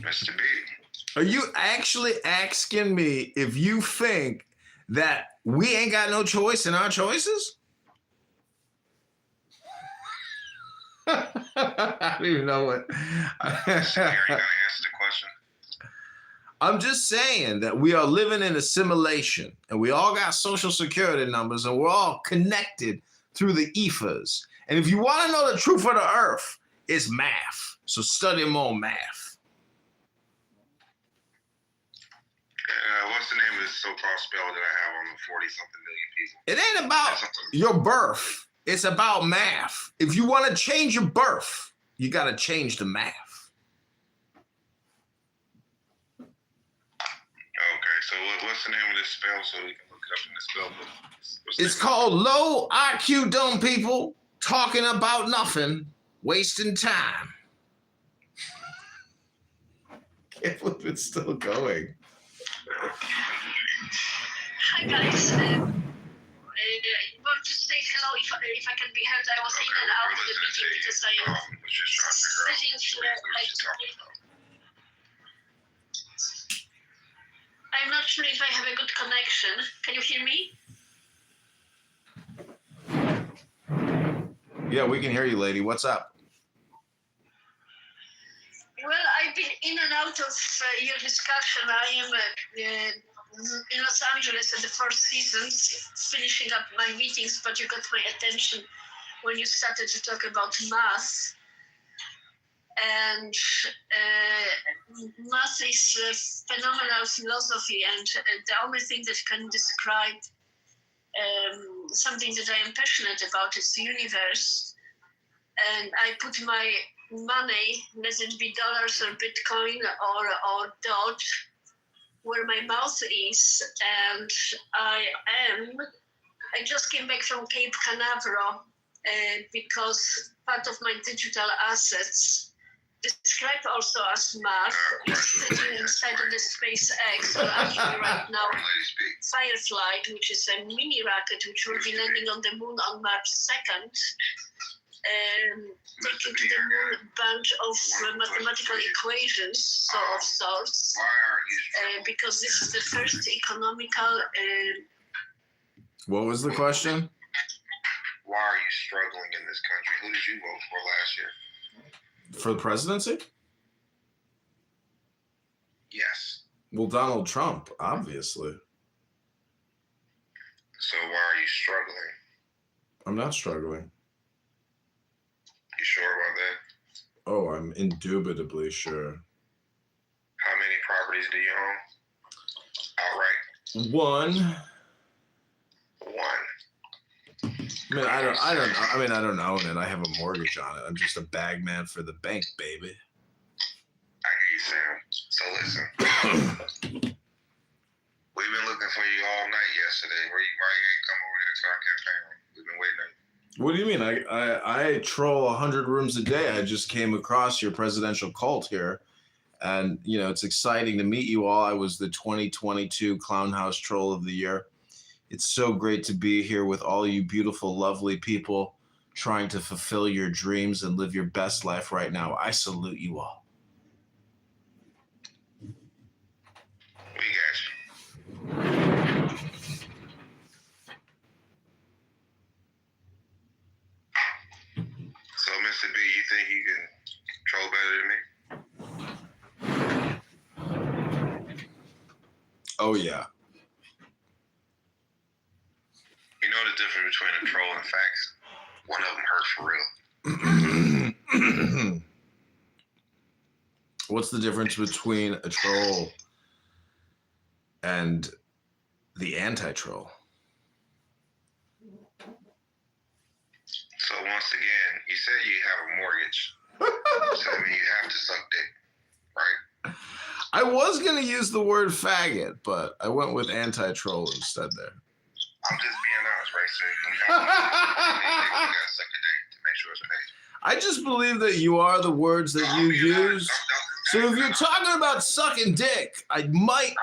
Mr. B. Are you actually asking me if you think that we ain't got no choice in our choices? I don't even know what. So are you gonna answer the question? I'm just saying that we are living in a simulation and we all got social security numbers and we're all connected through the ethers. And if you want to know the truth of the earth, it's math. So study more math. What's the name of this so-called spell that I have on the 40-something million people? It ain't about your birth. It's about math. If you want to change your birth, you got to change the math. Okay, so what's the name of this spell so we can look it up in the spell book? It's called Low IQ Dumb People Talking About Nothing, Wasting Time. Can't believe it's still going. Hi guys, I want to say hello if I can be heard. I was in and out of the meeting because I am sitting here. I'm not sure if I have a good connection. Can you hear me? Yeah, we can hear you, lady. What's up? Well, I've been in and out of your discussion. I am in Los Angeles at the Four Seasons, finishing up my meetings, but you got my attention when you started to talk about math. and math is a phenomenal philosophy, and the only thing that can describe something that I am passionate about is the universe. And I put my money, let it be dollars or Bitcoin or dot, where my mouth is. And I just came back from Cape Canaveral because part of my digital assets, described also as math, is sitting inside of the SpaceX, or actually right now, Firefly, which is a mini rocket which will be landing on the moon on March 2nd. Taking to the moon a bunch of mathematical equations of sorts, because this is the first economical. What was the question? Why are you struggling in this country? Who did you vote for last year? For the presidency? Yes. Well, Donald Trump, obviously. So why are you struggling? I'm not struggling. You sure about that? Oh, I'm indubitably sure. How many properties do you own? Outright? One. I mean, I don't own it. I have a mortgage on it. I'm just a bag man for the bank, baby. I hear you, Sam. So listen. We've been looking for you all night yesterday. Why you ain't come over here to our campaign? We've been waiting on you. What do you mean? I troll 100 rooms a day. I just came across your presidential cult here. And, you know, it's exciting to meet you all. I was the 2022 Clown House Troll of the Year. It's so great to be here with all you beautiful, lovely people trying to fulfill your dreams and live your best life right now. I salute you all. We got you. So, Mr. B, you think you can troll better than me? Oh, yeah. You know the difference between a troll and facts? One of them hurts for real. What's the difference between a troll and the anti-troll? So once again, you said you have a mortgage. So I mean, you have to suck dick, right? I was going to use the word faggot, but I went with anti-troll instead there. I'm just being honest, right? So you gotta suck the dick to make sure it's paid. I just believe that you are the words that you use. So if you're talking about sucking dick, I might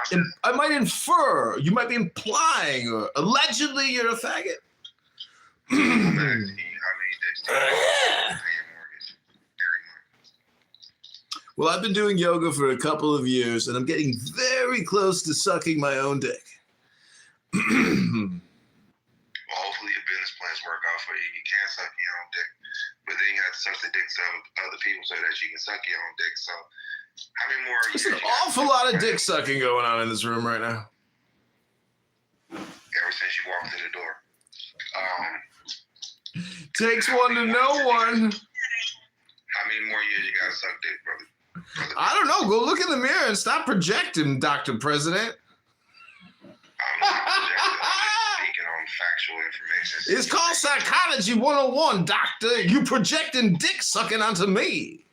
infer, you might be implying, or allegedly you're a faggot. I'm asking you how many dicks do you pay your mortgage every month? Well, I've been doing yoga for a couple of years, and I'm getting very close to sucking my own dick. Well, hopefully your business plans work out for you. You can suck your own dick, but then you have to suck the dicks of other people so that you can suck your own dick. So how many more There's years? an awful lot of dick sucking going on in this room right now. Ever since you walked through the door. Takes one to know one. How many more years you gotta suck dick, brother? I don't know. Go look in the mirror and stop projecting, Dr. President. I'm not projecting. I'm just speaking on factual information. It's called Psychology 101, doctor. You projecting dick sucking onto me.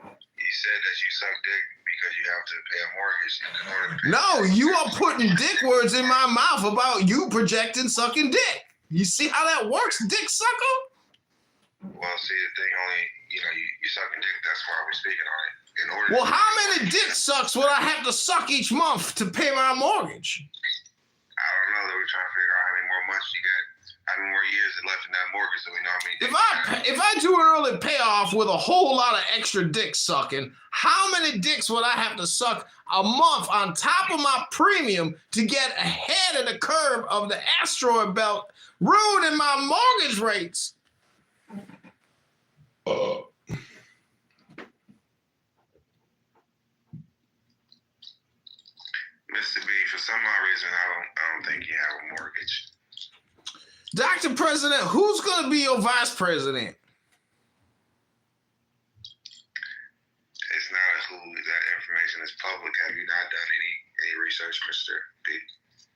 You said that you suck dick because you have to pay a mortgage in order to pay. No, you are putting dick words in my mouth about you projecting sucking dick. You see how that works, dick sucker? Well, see, the thing only, you sucking dick, that's why we're speaking on it. In order Well, how many dick sucks would I have to suck each month to pay my mortgage? I don't know. We're trying to figure out how many more months you got, how many more years is left in that mortgage, so we know how many dicks. If I do an early payoff with a whole lot of extra dick sucking, how many dicks would I have to suck a month on top of my premium to get ahead of the curve of the asteroid belt, ruining my mortgage rates? Mr. B, for some odd reason, I don't think you have a mortgage. Dr. President, who's going to be your vice president? Republic. Have you not done any research, Mr. B?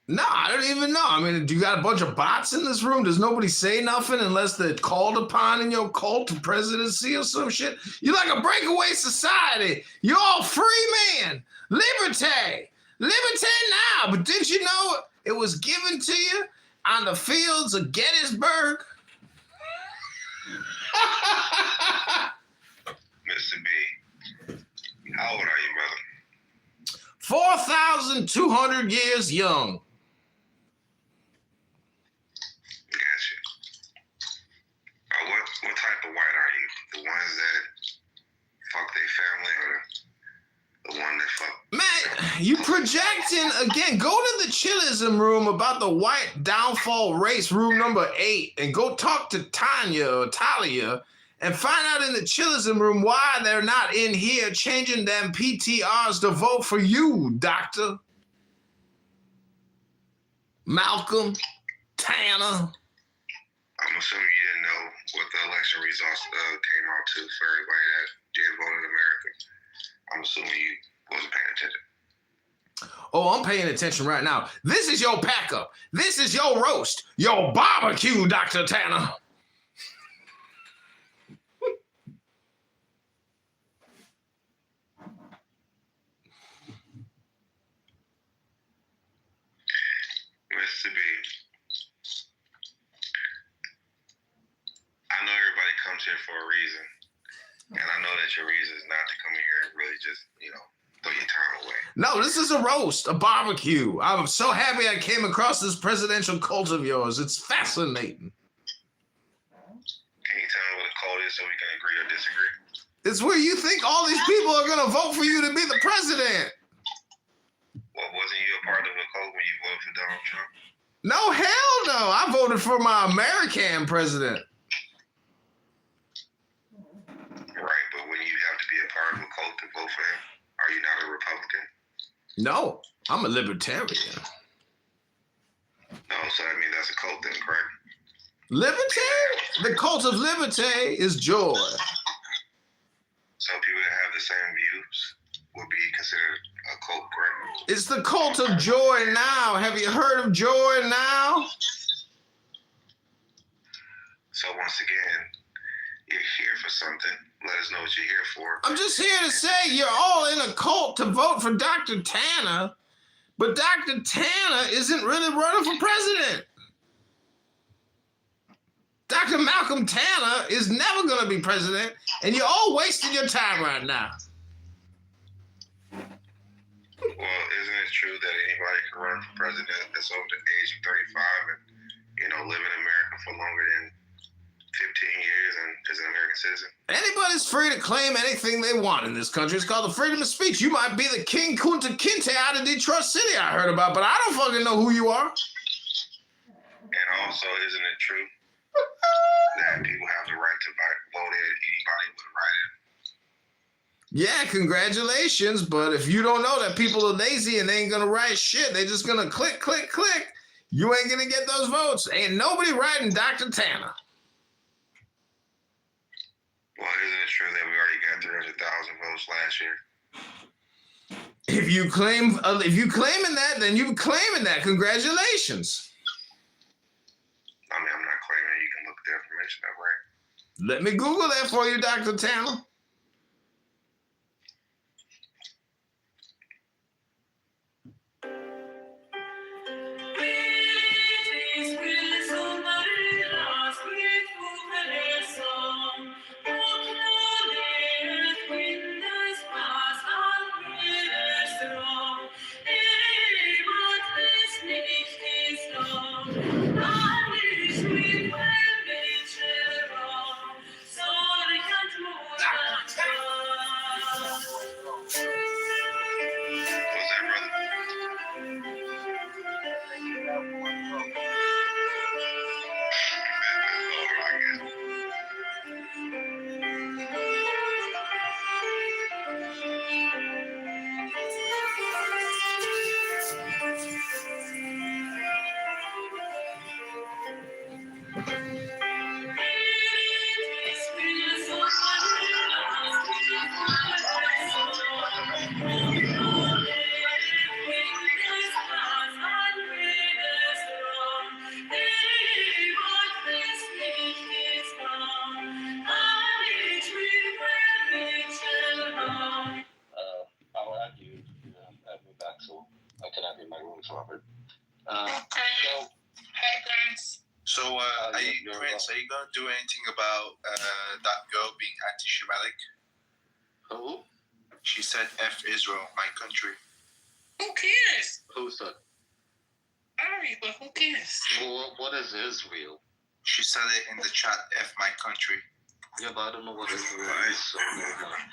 No, I don't even know. I mean, do you got a bunch of bots in this room? Does nobody say nothing unless they're called upon in your cult to presidency or some shit? You're like a breakaway society. You're all free man. Liberty. Liberty now. But did you know it was given to you on the fields of Gettysburg? Mr. B, how old are you, brother? 4,200 years young. Gotcha. What type of white are you? The ones that fuck their family, or the one that fuck? Man, you projecting again. Go to the chillism room about the white downfall race, room number 8, and go talk to Tanya or Talia and find out in the chillism room why they're not in here changing them PTRs to vote for you, Dr. Malcolm Tanner. I'm assuming you didn't know what the election results came out to for everybody that did vote in America. I'm assuming you wasn't paying attention. Oh, I'm paying attention right now. This is your pack-up. This is your roast. Your barbecue, Dr. Tanner. Mr. B, I know everybody comes here for a reason. And I know that your reason is not to come here and really just, throw your time away. No, this is a roast, a barbecue. I'm so happy I came across this presidential cult of yours. It's fascinating. Can you tell me what a cult is so we can agree or disagree? It's where you think all these people are going to vote for you to be the president. Well, wasn't you a part of a cult when you voted for Donald Trump? No, hell no. I voted for my American president. Right, but when you have to be a part of a cult to vote for him, are you not a Republican? No, I'm a libertarian. No, so that means that's a cult then, correct? Liberty? The cult of liberty is joy. So people that have the same views would be considered a cult, correct? It's the cult of joy now. Have you heard of joy now? So once again, you're here for something. Let us know what you're here for. I'm just here to say you're all in a cult to vote for Dr. Tanner, but Dr. Tanner isn't really running for president. Dr. Malcolm Tanner is never going to be president, and you're all wasting your time right now. Well, isn't it true that anybody can run for president that's over the age of 35 and, live in America for longer than 15 years and is an American citizen? Anybody's free to claim anything they want in this country. It's called the freedom of speech. You might be the King Kunta Kinte out of Detroit City I heard about, but I don't fucking know who you are. And also, isn't it true that people have the right to vote in anybody with a write-in? Yeah, congratulations, but if you don't know that people are lazy and they ain't gonna write shit, they just gonna click, click, click, you ain't gonna get those votes. Ain't nobody writing Dr. Tanner. Well, isn't it true that we already got 300,000 votes last year? If you claiming that, then you claiming that. Congratulations. I mean, I'm not claiming you can look the information up, right? Let me Google that for you, Dr. Tanner. I'll add you. Add me back so I can have you in my rooms, Robert. So, Prince, are you gonna do anything about that girl being anti-Semitic? Who? She said, "F Israel, my country." Who cares? Who said? Alright, but who cares? Well, what is Israel? She said it in the chat, "F my country." Yeah, but I don't know what Israel is, so never mind.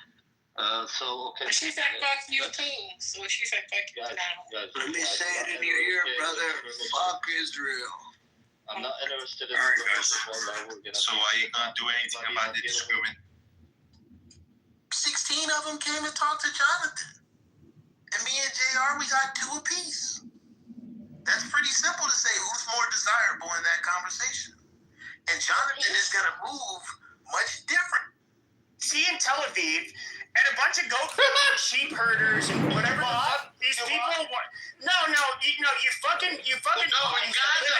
Okay. She said, "Fuck you too." So she said, "Fuck you too." Let me say it in your ear, brother. Fuck Israel. I'm not interested in So are you gonna do anything about the discrimination? 16 of them came and talked to Jonathan. And me and JR, we got 2 apiece. That's pretty simple to say who's more desirable in that conversation. And Jonathan is going to move much different. See, in Tel Aviv, and a bunch of goat sheep herders and whatever the fuck these people want. No, you fucking. No, in Gaza.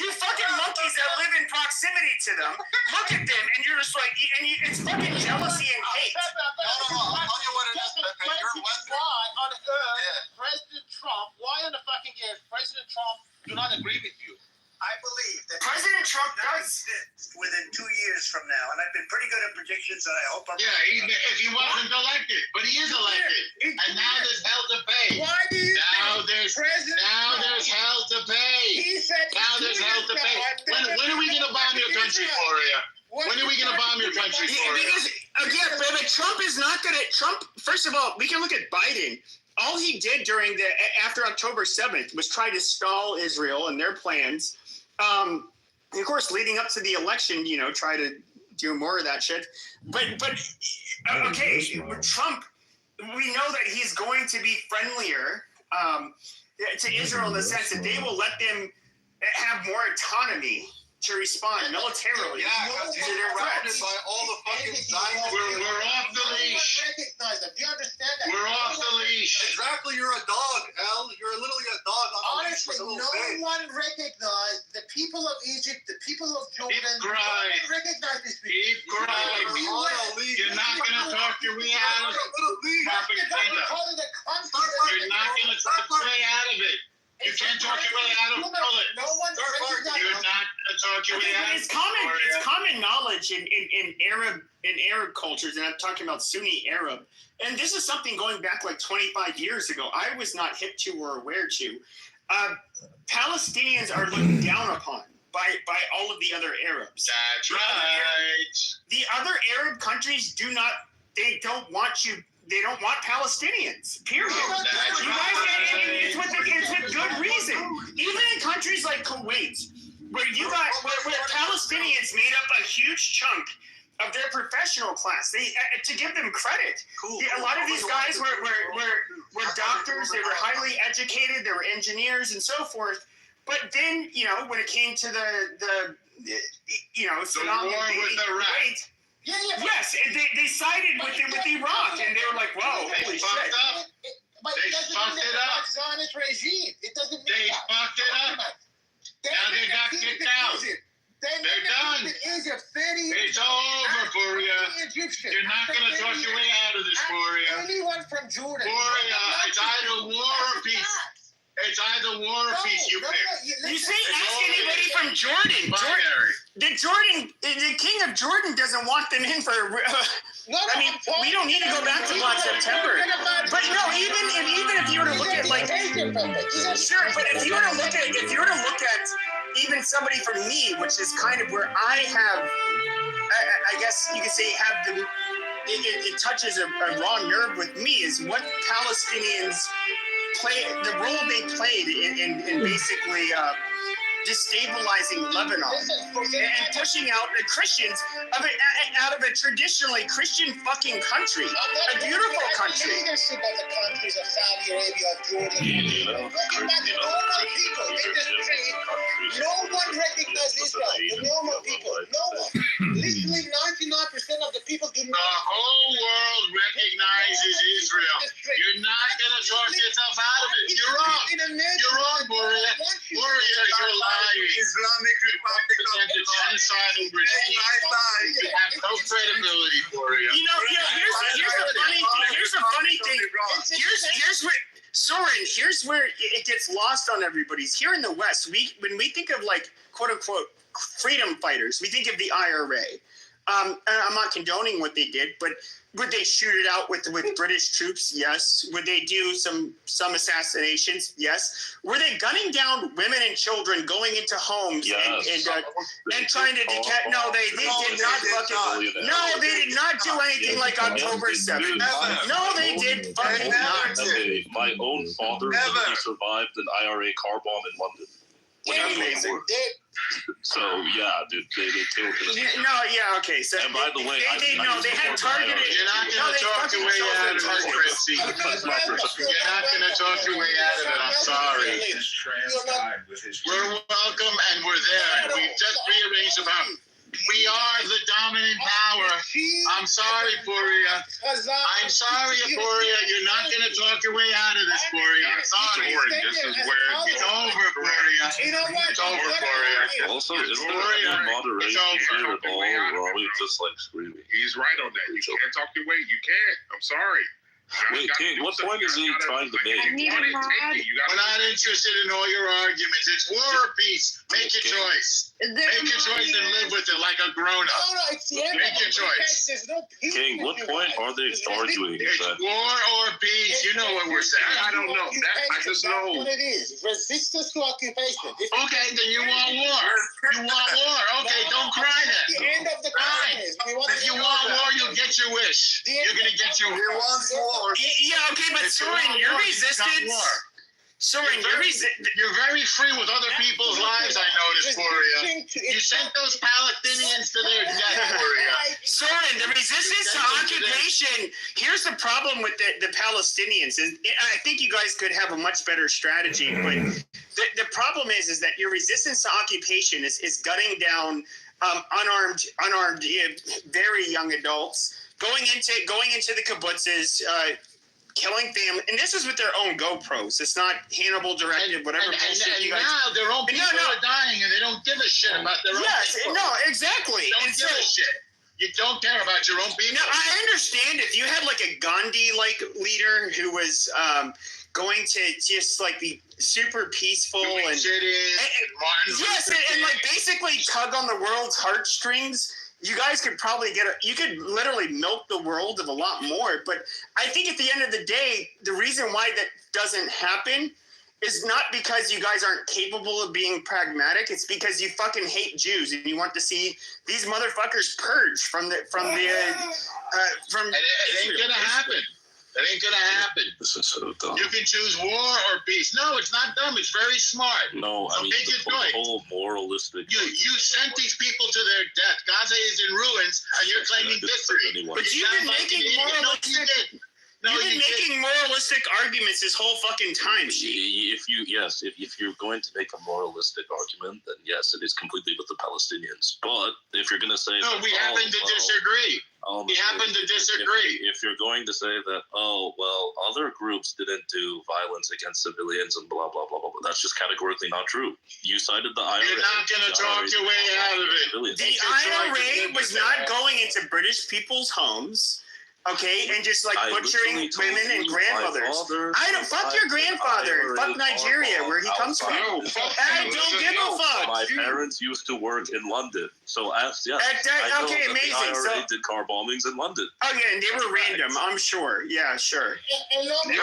You fucking monkeys that live in proximity to them. Look at them, and you're just like, it's fucking jealousy and hate. No, I'll tell you what it is, Pepe. You're Western. Why on earth President Trump, why in the fucking earth President Trump do not agree with you? I believe that President Trump does within 2 years from now, and I've been pretty good at predictions that I hope I'm. Yeah, if he wasn't elected, but he is elected, and now there's hell to pay. Why do you Now think there's President there's hell to pay. He said Now there's hell to pay. When are we gonna bomb your country, Gloria? When are we gonna bomb your country, Gloria? Because again, but Trump is not gonna. Trump. First of all, we can look at Biden. All he did during after October 7th was try to stall Israel and their plans. Of course, leading up to the election, try to do more of that shit. But okay, Trump, we know that he's going to be friendlier to Israel in the sense that they will let them have more autonomy to respond militarily to their threats. By all the fucking Zionists. We're off the leash. Recognize them. Do you understand that? We're off the leash. Exactly, you're a dog, Al. You're literally a dog on a leash Honestly, with a little no babe. one recognized the people of Egypt, the people of Jordan. Keep No one crying. recognized these people. Keep crying. You're not gonna talk your way out of it. Propaganda. You're not gonna talk your way out of it. You can't talk your way out of it. No one recognized. You're not gonna talk your way out of it. It's common knowledge in Arab cultures, and I'm talking about Sunni Arab. And this is something going back like 25 years ago. I was not hip to or aware to. Palestinians are looked down upon by all of the other Arabs. That's right. The other Arab countries don't want Palestinians. Period. That's You guys, it's with good reason. Even in countries like Kuwait, where Palestinians made up a huge chunk of their professional class. To give them credit, a lot of these guys were doctors. They were highly educated. They were engineers and so forth. But then, when it came to the war with Iraq. Yes, and they sided with Iraq, and they were like, "Whoa, holy shit!" But They it doesn't fucked mean it that up. it's Zionist regime. It doesn't mean They that. fucked it up. Now they got kicked out. They're done. Egypt, 30 years. It's over, Gloria. Egyptian. You're not gonna talk your way out of this, Gloria. Anyone from Jordan. Gloria, it's either war or peace. It's either war or peace. You pick. You say ask anybody from Jordan. The king of Jordan doesn't want them in for. I mean, we don't need to go back to Black September. But no, even if you were to look at like, sure, but if you were to look at even somebody from me, which is kind of where I have, I guess you could say have the. It touches a raw nerve with me is what Palestinians play, the role they played in basically destabilizing Lebanon and pushing out the Christians out of a traditionally Christian fucking country, a beautiful country. The leadership of the countries of Saudi Arabia, of Jordan, recognize the normal people in this country. No one recognizes Israel. The normal people, no one. Literally 99% of the people do not. The whole world recognizes Israel. You're not going to talk yourself out of it. You're wrong. You're wrong, Gloria. Gloria, you're lying. Islamic Republic of the genocidal regime. You have no credibility, Gloria. Here's Soren, here's where it gets lost on everybody's. Here in the West, when we think of like quote unquote freedom fighters, we think of the IRA. I'm not condoning what they did, but would they shoot it out with British troops? Yes. Would they do some assassinations? Yes. Were they gunning down women and children, going into homes and trying to detect? No, they did not fucking. No, they did not do anything like October 7th. No, they did fucking not. My own father he survived an IRA car bomb in London. Amazing. So yeah, dude, they killed him. No, yeah, okay. So and by the way, they had targeted. You're not going to talk your way out of it, Chrissy. You're not going to talk your way out of it. I'm sorry. We're welcome and we're there. We just rearranged about. We are the dominant power. I'm sorry, Poria. I'm sorry, Poria. You're not going to talk your way out of this, Poria. I'm sorry. This is where it's over, Poria. It's over, Poria. Also, is there any moderation here at all, or are we just like screaming? He's right on that. You can't talk your way. You can't. I'm sorry. Wait, King, what point is he trying to make? We're not interested in all your arguments. It's war or peace. Make your choice. Make your choice and live with it like a grown-up. Make your choice. King, what point are they arguing? It's war or peace. You know what we're saying. I don't know. I just know. What it is. Resistance to occupation. Okay, then you want war. You want war. Okay, don't cry then. The end of the crisis. If you want war, you'll get your wish. You're going to get your wish. Yeah, okay, but Soren, your resistance. Soren, you're very free with other people's lives, I noticed, Poria. You sent those Palestinians to their death, Poria. Soren, the resistance to occupation. Here's the problem with the Palestinians. I think you guys could have a much better strategy, but the problem is that your resistance to occupation is gunning down unarmed, very young adults. Going into the kibbutzes, killing family, and this is with their own GoPros. It's not Hannibal directed, whatever. And now their own people are dying, and they don't give a shit about their own people. No, exactly. Don't give a shit. You don't care about your own people. No, I understand if you had like a Gandhi-like leader who was going to just like be super peaceful and like basically tug on the world's heartstrings. You guys could probably you could literally milk the world of a lot more. But I think at the end of the day, the reason why that doesn't happen is not because you guys aren't capable of being pragmatic. It's because you fucking hate Jews and you want to see these motherfuckers purge from It ain't gonna happen. That ain't gonna happen. This is so dumb. You can choose war or peace. No, it's not dumb. It's very smart. No, I mean the whole moralistic. You sent these people to their death. Gaza is in ruins, and you're claiming victory. But you've been making moralistic. You've been making moralistic arguments this whole fucking time. If you're going to make a moralistic argument, then yes, it is completely with the Palestinians. But if you're going to say we happen to disagree. We happen to disagree. If you're going to say that, other groups didn't do violence against civilians and blah, blah, blah, blah, that's just categorically not true. You cited the IRA. You're not going to talk your way out of it. The IRA was not going into British people's homes. Okay, and just like butchering women and grandmothers. I don't fuck your grandfather. Fuck Nigeria, where he comes from. I don't give a fuck. My parents used to work in London, so okay, amazing. The IRA did car bombings in London. Oh yeah, and they were random. I'm sure. Yeah, sure. Don't change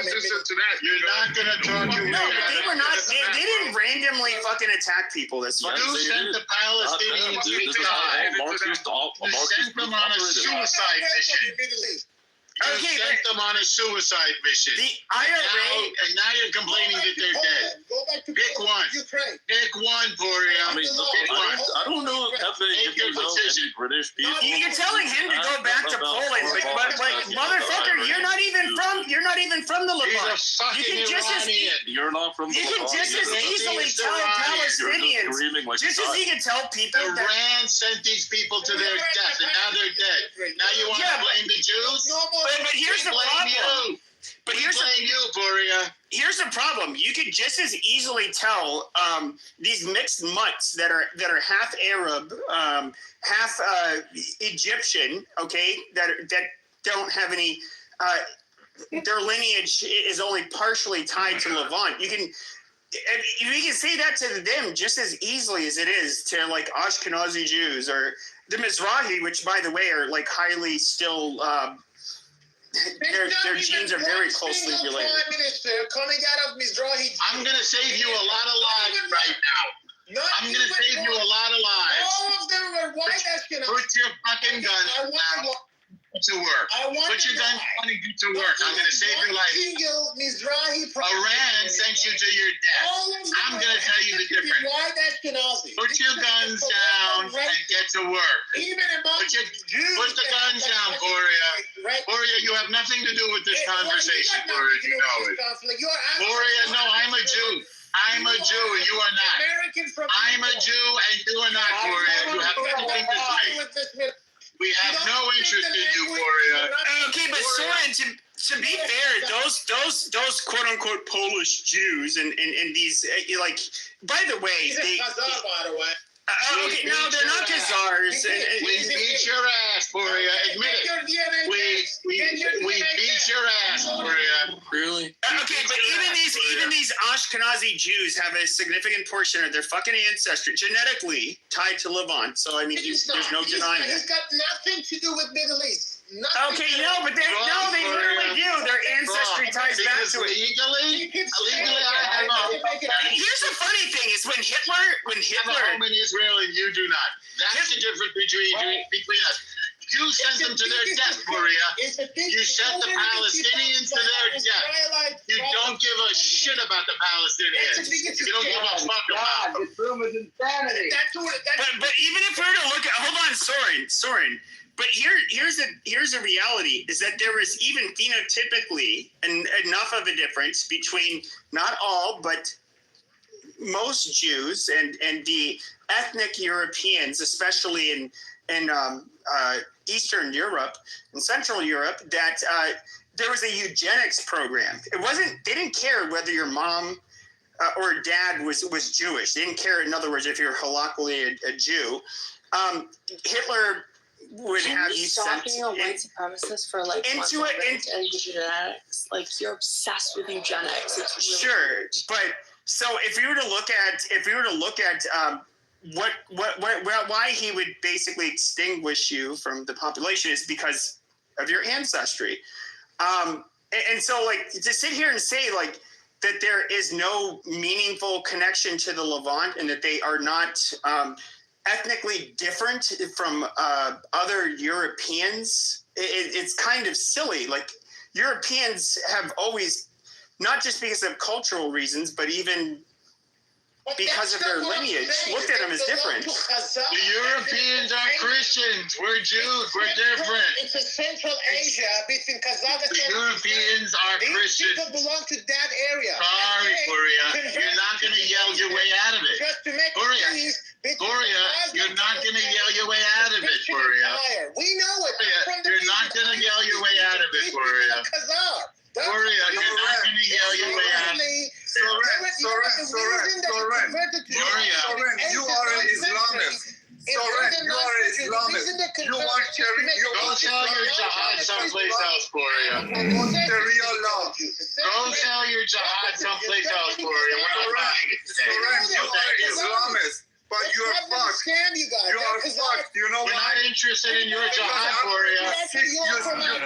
this into that. You're not gonna talk your way out. No, but they were not. They didn't randomly fucking attack people. That's fucking. You sent the Palestinians to die. You sent them on a suicide mission. You sent them on a suicide mission. The IRA, and now you're complaining that they're dead. Pick one. Pick one, Poria. I don't know if you know any British people. You're telling him to go back to Poland, but motherfucker, you're not even from the Levant. You're not from the Levant. You can just as easily tell Palestinians. Just as you can tell people that Iran sent these people to their death, and now they're dead. Now you want to blame the Jews? But here's the problem. But here's the problem. You could just as easily tell these mixed mutts that are half Arab, half Egyptian, okay, that don't have any their lineage is only partially tied to Levant. You can say that to them just as easily as it is to like Ashkenazi Jews or the Mizrahi, which by the way are like highly still. Their genes are very closely related. Prime Minister coming out of Mizrahi. I'm gonna save you a lot of lives right now. I'm gonna save you a lot of lives. All of them were white Ashkenazi. Put your fucking guns down. To work. Put your guns down and get to work. I'm gonna save your life. Single Mizrahi Iran sent you to your death. I'm gonna tell you the difference. White Ashkenazi. Put your guns down and get to work. Even among put the guns down, Gloria. Gloria, you have nothing to do with this conversation, Gloria. You know it. Gloria, no, I'm a Jew. I'm a Jew and you are not. I'm a Jew and you are not, Gloria. You have nothing to say. We have no interest in you, Gloria. Okay, but Soren, to be fair, those quote unquote Polish Jews and these like, by the way, He's a Khazar, by the way. Okay, no, they're not Khazars. We beat your ass, Gloria. Admit it. We beat your ass, Gloria. Really? Okay, but even these Ashkenazi Jews have a significant portion of their fucking ancestry genetically tied to Levant. So I mean, there's no denying it. He's got nothing to do with Middle East. Okay, no, but they literally do. Their ancestry ties back to it. Legally, I have a home. Here's the funny thing: is when Hitler, have a home in Israel and you do not. That's the difference between us. You sent them to their death, Gloria. You sent the Palestinians to their death. You don't give a shit about the Palestinians. You don't give a fuck about them. This room is insanity. But even if we were to look at, hold on, Soren. But here's a reality: is that there is even phenotypically enough of a difference between not all, but most Jews and the ethnic Europeans, especially in Eastern Europe and Central Europe, that there was a eugenics program. They didn't care whether your mom or dad was Jewish. They didn't care, in other words, if you're halakhically a Jew. Hitler would have you sent being a white supremacist for like into it and eugenics. Like you're obsessed with eugenics. It's really sure, but so if we were to look at why he would basically extinguish you from the population is because of your ancestry. And so like to sit here and say like that there is no meaningful connection to the Levant and that they are not ethnically different from other Europeans, it's kind of silly. Like Europeans have always, not just because of cultural reasons, but even because of their lineage, looked at them as different. The Europeans are Christians. We're Jews. We're different. It's a Central Asia between Kazakhstan. The Europeans are Christians. These people belong to that area. Sorry, Gloria. You're not going to yell your way out of it. Just to make Gloria, you're not going to yell your way out of it, Gloria. We know it. You're not going to yell your way out of it, Gloria. Gloria, you're not going to yell your way out of it. Soren, you are an Islamist. Soren, you are an Islamist. You want Sharia. Go tell your jihad someplace else, Gloria. I want Sharia law. Go tell your jihad someplace else, Gloria. Soren, you are Islamist. But you are fucked. You are fucked. You know why? We're not interested in your jihad, Gloria. You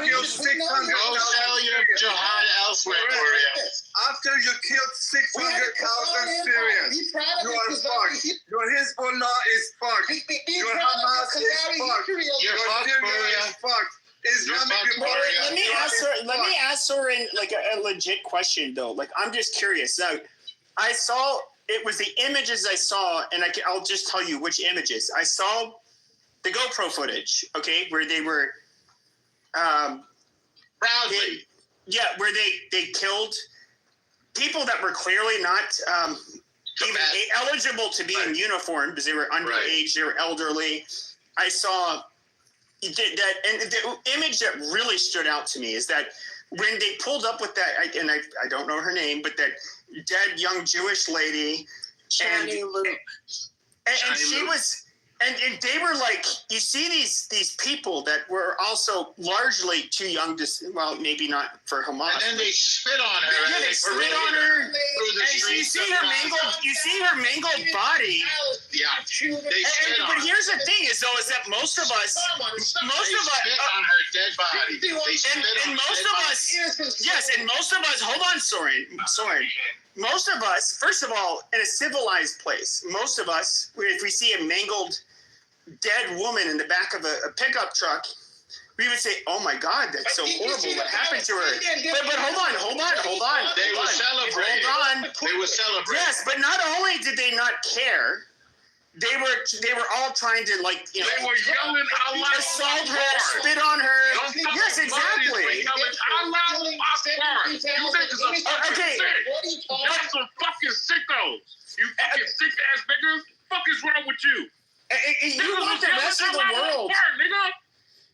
killed 600. Go sell your jihad elsewhere, Gloria. After you killed 600,000 Syrians, you are fucked. Your Hezbollah is fucked. Your Hamas is fucked. You're fucked, Gloria. Is fucked. Let me ask Soren like a legit question though. Like I'm just curious. Now, I saw. It was the images I saw, and I'll just tell you which images. I saw the GoPro footage, okay, where they were proudly. Where they killed people that were clearly not even eligible to be in uniform because they were underage, they were elderly. I saw that, and the image that really stood out to me is that when they pulled up with that, and I don't know her name, but that dead young Jewish lady, Shani Luke. And she was And they were like, you see these people that were also largely too young to, well, maybe not for Hamas. And then they spit on her. Yeah, they spit on her. And you see her mangled body. Yeah, they spit on her. But here's the thing is that most of us, spit on her dead body. And most of us, yes, and most of us, hold on, Soren. Most of us, first of all, in a civilized place, most of us, if we see a mangled dead woman in the back of a pickup truck, we would say, "Oh my God, that's so horrible! What happened to her?" But hold on. They were celebrating. Hold on. They were celebrating. Yes, but not only did they not care, they were all trying to, like, you know, They were yelling Allah assault her, spit on her. Yes, exactly. Okay. Y'all some fucking sickos. You fucking sick ass niggas. Fuck is wrong with you? You want the rest of the world.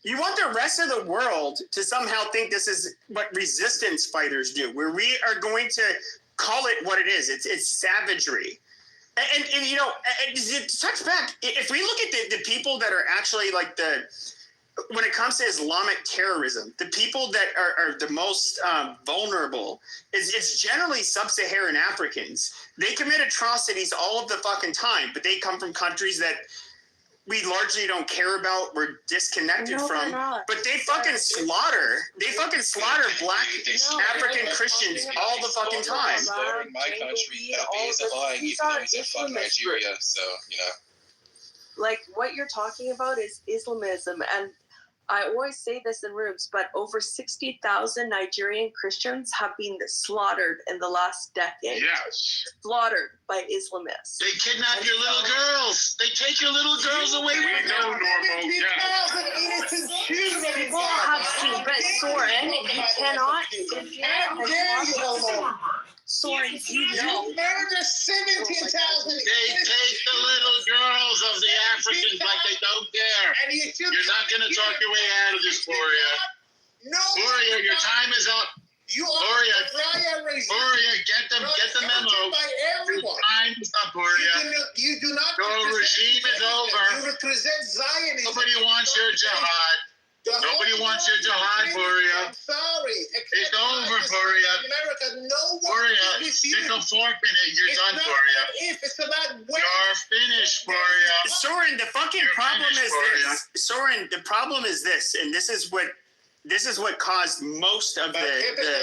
You want the rest of the world to somehow think this is what resistance fighters do, where we are going to call it what it is. It's savagery. And you know, to touch back, if we look at the people that are actually like when it comes to Islamic terrorism, the people that are the most vulnerable it's generally sub-Saharan Africans. They commit atrocities all of the fucking time, but they come from countries that we largely don't care about, we're disconnected from. But they fucking slaughter black African Christians all the fucking time. In my country, is lying, even though he's fuck Nigeria, so, you know. Like, what you're talking about is Islamism, and I always say this in rooms, but over 60,000 Nigerian Christians have been slaughtered in the last decade. Yes. Slaughtered by Islamists. They kidnap your little girls. They take your little girls away from you. No, normal. People have seen, but Soren, you cannot. Soren, you know. You murder 17,000. They take the little girls of the Africans like they don't care. And you're not going to talk your way out of this, Gloria. No. Gloria, your time is up. You are Gloria, get the memo. By everyone. Time is up, Gloria. You do not. Your regime is over. You represent Zionism. Nobody wants your jihad. Nobody wants your jihad, Gloria. I'm sorry. It's over, Gloria. America, no one Gloria, stick a fork in it. You're done, Gloria. It's about when. You're finished, Gloria. Soren, the fucking problem is this. Soren, the problem is this, and this is what caused most of They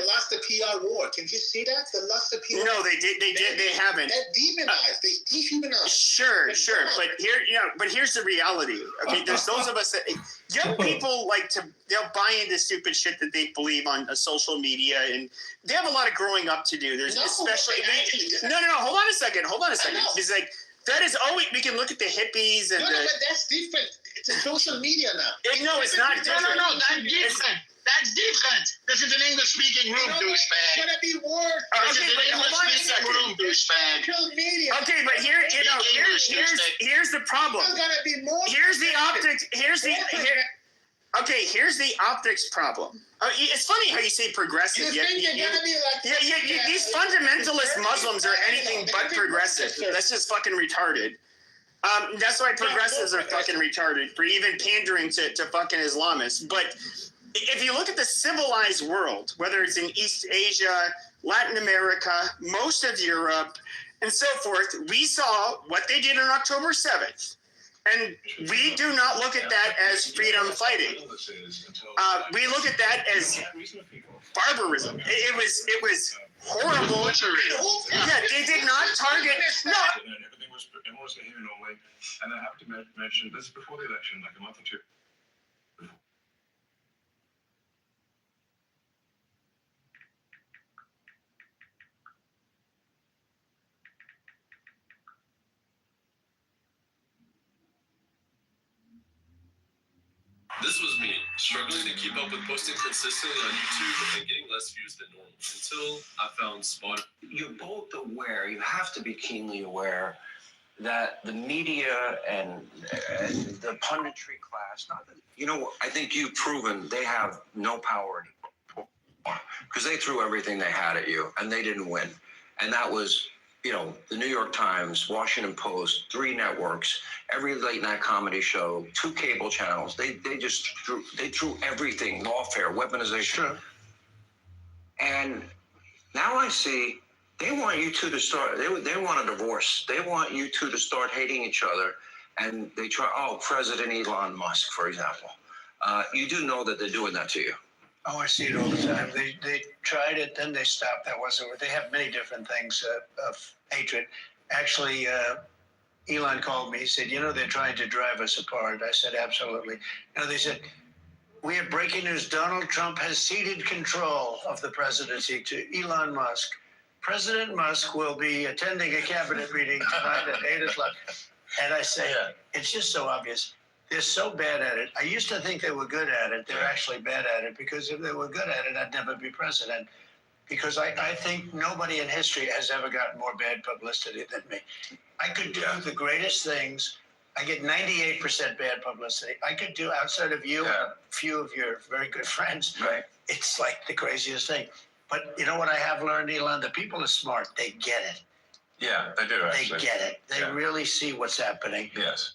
lost the PR war. Can you see that? They lost the PR. No, they haven't. They demonized. They dehumanized. Sure. But here's the reality. Okay, there's those of us that young people they'll buy into stupid shit that they believe on social media, and they have a lot of growing up to do. There's especially no. Hold on a second. It's like that is always we can look at the hippies and. No, but that's different. It's a social media now. No, it's not different. No, that's different. That's different. This is an English-speaking room, douchebag. It's gonna be worse. This is an English-speaking room, douchebag. Okay, but here's the problem. Here's the optics. Here's the optics problem. It's funny how you say progressive. These fundamentalist Muslims are anything but progressive. That's just fucking retarded. That's why progressives are fucking retarded for even pandering to fucking Islamists. But if you look at the civilized world, whether it's in East Asia, Latin America, most of Europe, and so forth, we saw what they did on October 7th. And we do not look at that as freedom fighting. We look at that as barbarism. It was horrible. Yeah, they did not target. No. Everyone was behaving normally, and I have to mention this is before the election, like a month or two. This was me, struggling to keep up with posting consistently on YouTube and getting less views than normal, until I found Spotify. You're both aware, you have to be keenly aware, that the media and the punditry class, I think you've proven they have no power anymore, because they threw everything they had at you, and they didn't win. And that was, the New York Times, Washington Post, 3 networks, every late night comedy show, 2 cable channels. They just threw everything, lawfare, weaponization. Sure. And now I see they want you two to start. They want a divorce. They want you two to start hating each other. And they try. Oh, President Elon Musk, for example. You do know that they're doing that to you. Oh, I see it all the time. They tried it, then they stopped. That wasn't. They have many different things of hatred. Actually, Elon called me. He said, they're trying to drive us apart. I said, absolutely. They said, we have breaking news. Donald Trump has ceded control of the presidency to Elon Musk. President Musk will be attending a cabinet meeting tonight at 8 o'clock. And I say, it's just so obvious. They're so bad at it. I used to think they were good at it. They're actually bad at it, because if they were good at it, I'd never be president. Because I think nobody in history has ever gotten more bad publicity than me. I could do the greatest things. I get 98% bad publicity. I could do, outside of you and a few of your very good friends, it's like the craziest thing. But you know what I have learned, Elon? The people are smart. They get it. Yeah, they do, actually. They get it. They really see what's happening. Yes.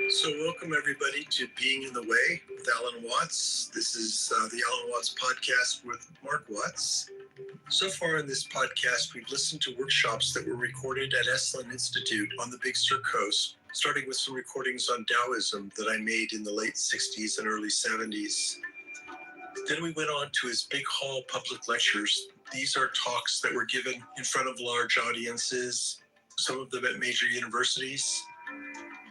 So welcome everybody to Being in the Way with Alan Watts. This is the Alan Watts podcast with Mark Watts. So far in this podcast, we've listened to workshops that were recorded at Esalen Institute on the Big Sur Coast, starting with some recordings on Taoism that I made in the late 60s and early 70s. Then we went on to his Big Hall public lectures. These are talks that were given in front of large audiences, some of them at major universities.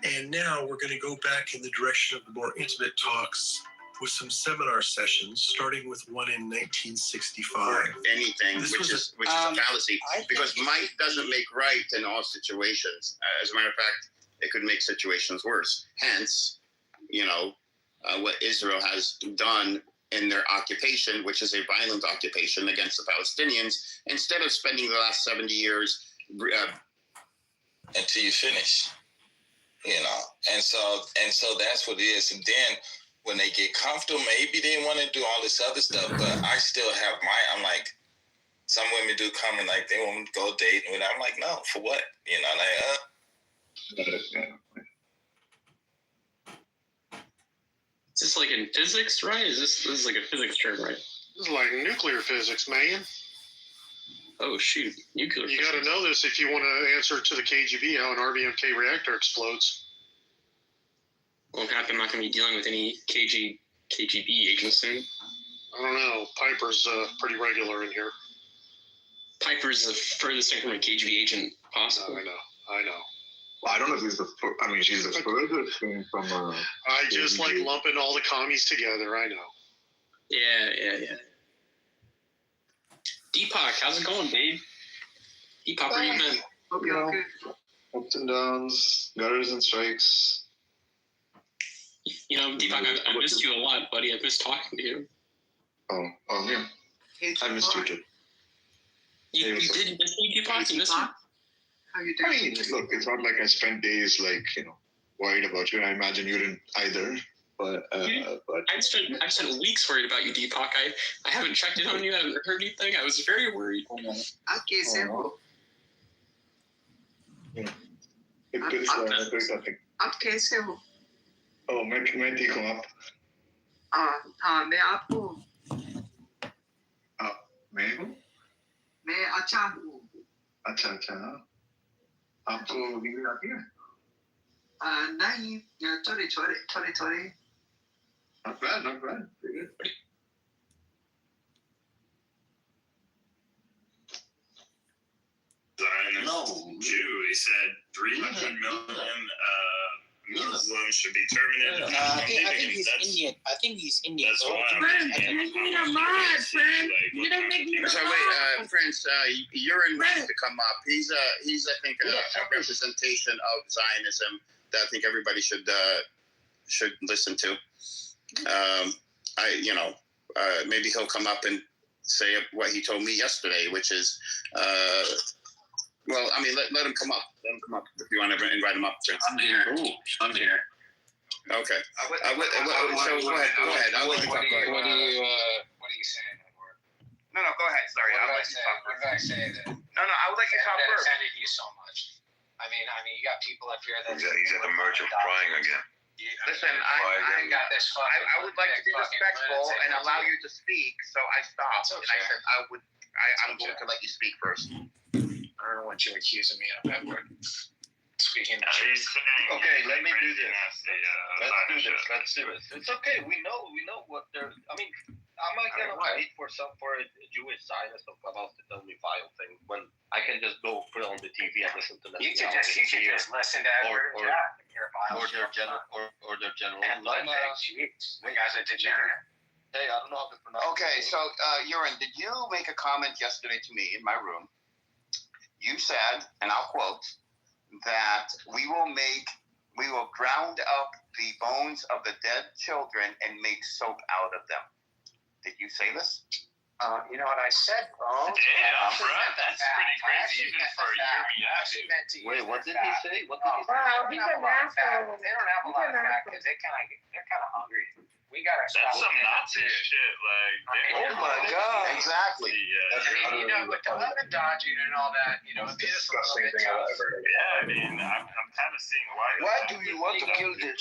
And now we're going to go back in the direction of the more intimate talks with some seminar sessions, starting with one in 1965. Anything, which is a fallacy, because might doesn't make right in all situations. As a matter of fact, it could make situations worse. Hence, what Israel has done in their occupation, which is a violent occupation against the Palestinians, instead of spending the last 70 years until you finish. And so that's what it is. And then when they get comfortable, maybe they want to do all this other stuff, but I still have I'm like, some women do come and like, they want to go date, and I'm like, no, for what? Is this like in physics, right? This is like a physics term, right? This is like nuclear physics, man. Oh shoot, nuclear. You got to know this if you want to answer to the KGB how an RBMK reactor explodes. Well, I'm not going to be dealing with any KGB agents soon. I don't know. Piper's pretty regular in here. Piper's the furthest thing from a KGB agent possible. I know. Well, I don't know if he's she's the furthest thing from I just like lumping all the commies together. I know. Yeah. Deepak, how's it going, babe? Deepak, where you been? Ups and downs, gutters and strikes. Deepak, I missed you a lot, buddy. I missed talking to you. Oh yeah. I missed you too. You did miss me, Deepak? You missed me? How you doing? I mean, look, it's not like I spent days worried about you. I imagine you didn't either. But I've spent weeks worried about you, Deepak. I haven't checked in on you. I haven't heard anything. I was very worried. Okay, so. आप कैसे हो? मैं ठीक हूँ आप? हाँ मैं आपको. मैं हूँ? मैं अच्छा हूँ. अच्छा. आपको इंग्लिश आती है? नहीं, थोड़ी. Not bad. Pretty good. Jew, he said 300 million Muslims should be terminated. I think he's Indian. That's why You don't make me So wait, Prince, Urin wants to come up. He's I think a representation of Zionism that I think everybody should should listen to. Maybe he'll come up and say what he told me yesterday, which is, let him come up. Let him come up if you want to invite him up. I'm here. I'm here. Okay. So go ahead. I'll let you talk. What are you saying? No, go ahead. Sorry, I'll let you talk. What did I say then? No, I would like you to talk That first. offended you so much. I mean, you got people up here that. He's at the merge of crying again. Listen, I got this. I would like to be respectful and allow you to speak, so I stopped and I said I'm going to let you speak first. I don't know what you're accusing me of, Edward. Speaking. Okay, let me do this. Let's do this. It's okay. We know what they're. I mean, I'm not gonna wait for a Jewish Zionist about to tell me vile thing when I can just go put it on the TV and listen to them. You should just listen to Edward or their general. And the guy's a degenerate. Hey, I don't know how to pronounce. Okay, so Urin, did you make a comment yesterday to me in my room? You said, and I'll quote, that we will ground up the bones of the dead children and make soap out of them. Did you say this? You know what I said, bro? Damn, bro, that's pretty crazy even for your reaction. Wait, what did he say? What did he say? Well, he's an asshole. They don't have a lot of fat because they're kind of hungry. We gotta stop. That's some Nazi shit. Oh my God! Exactly. With the lemon dodging and all that, it's disgusting thing I've ever heard. Yeah, I'm kind of seeing why. Why do you want to kill the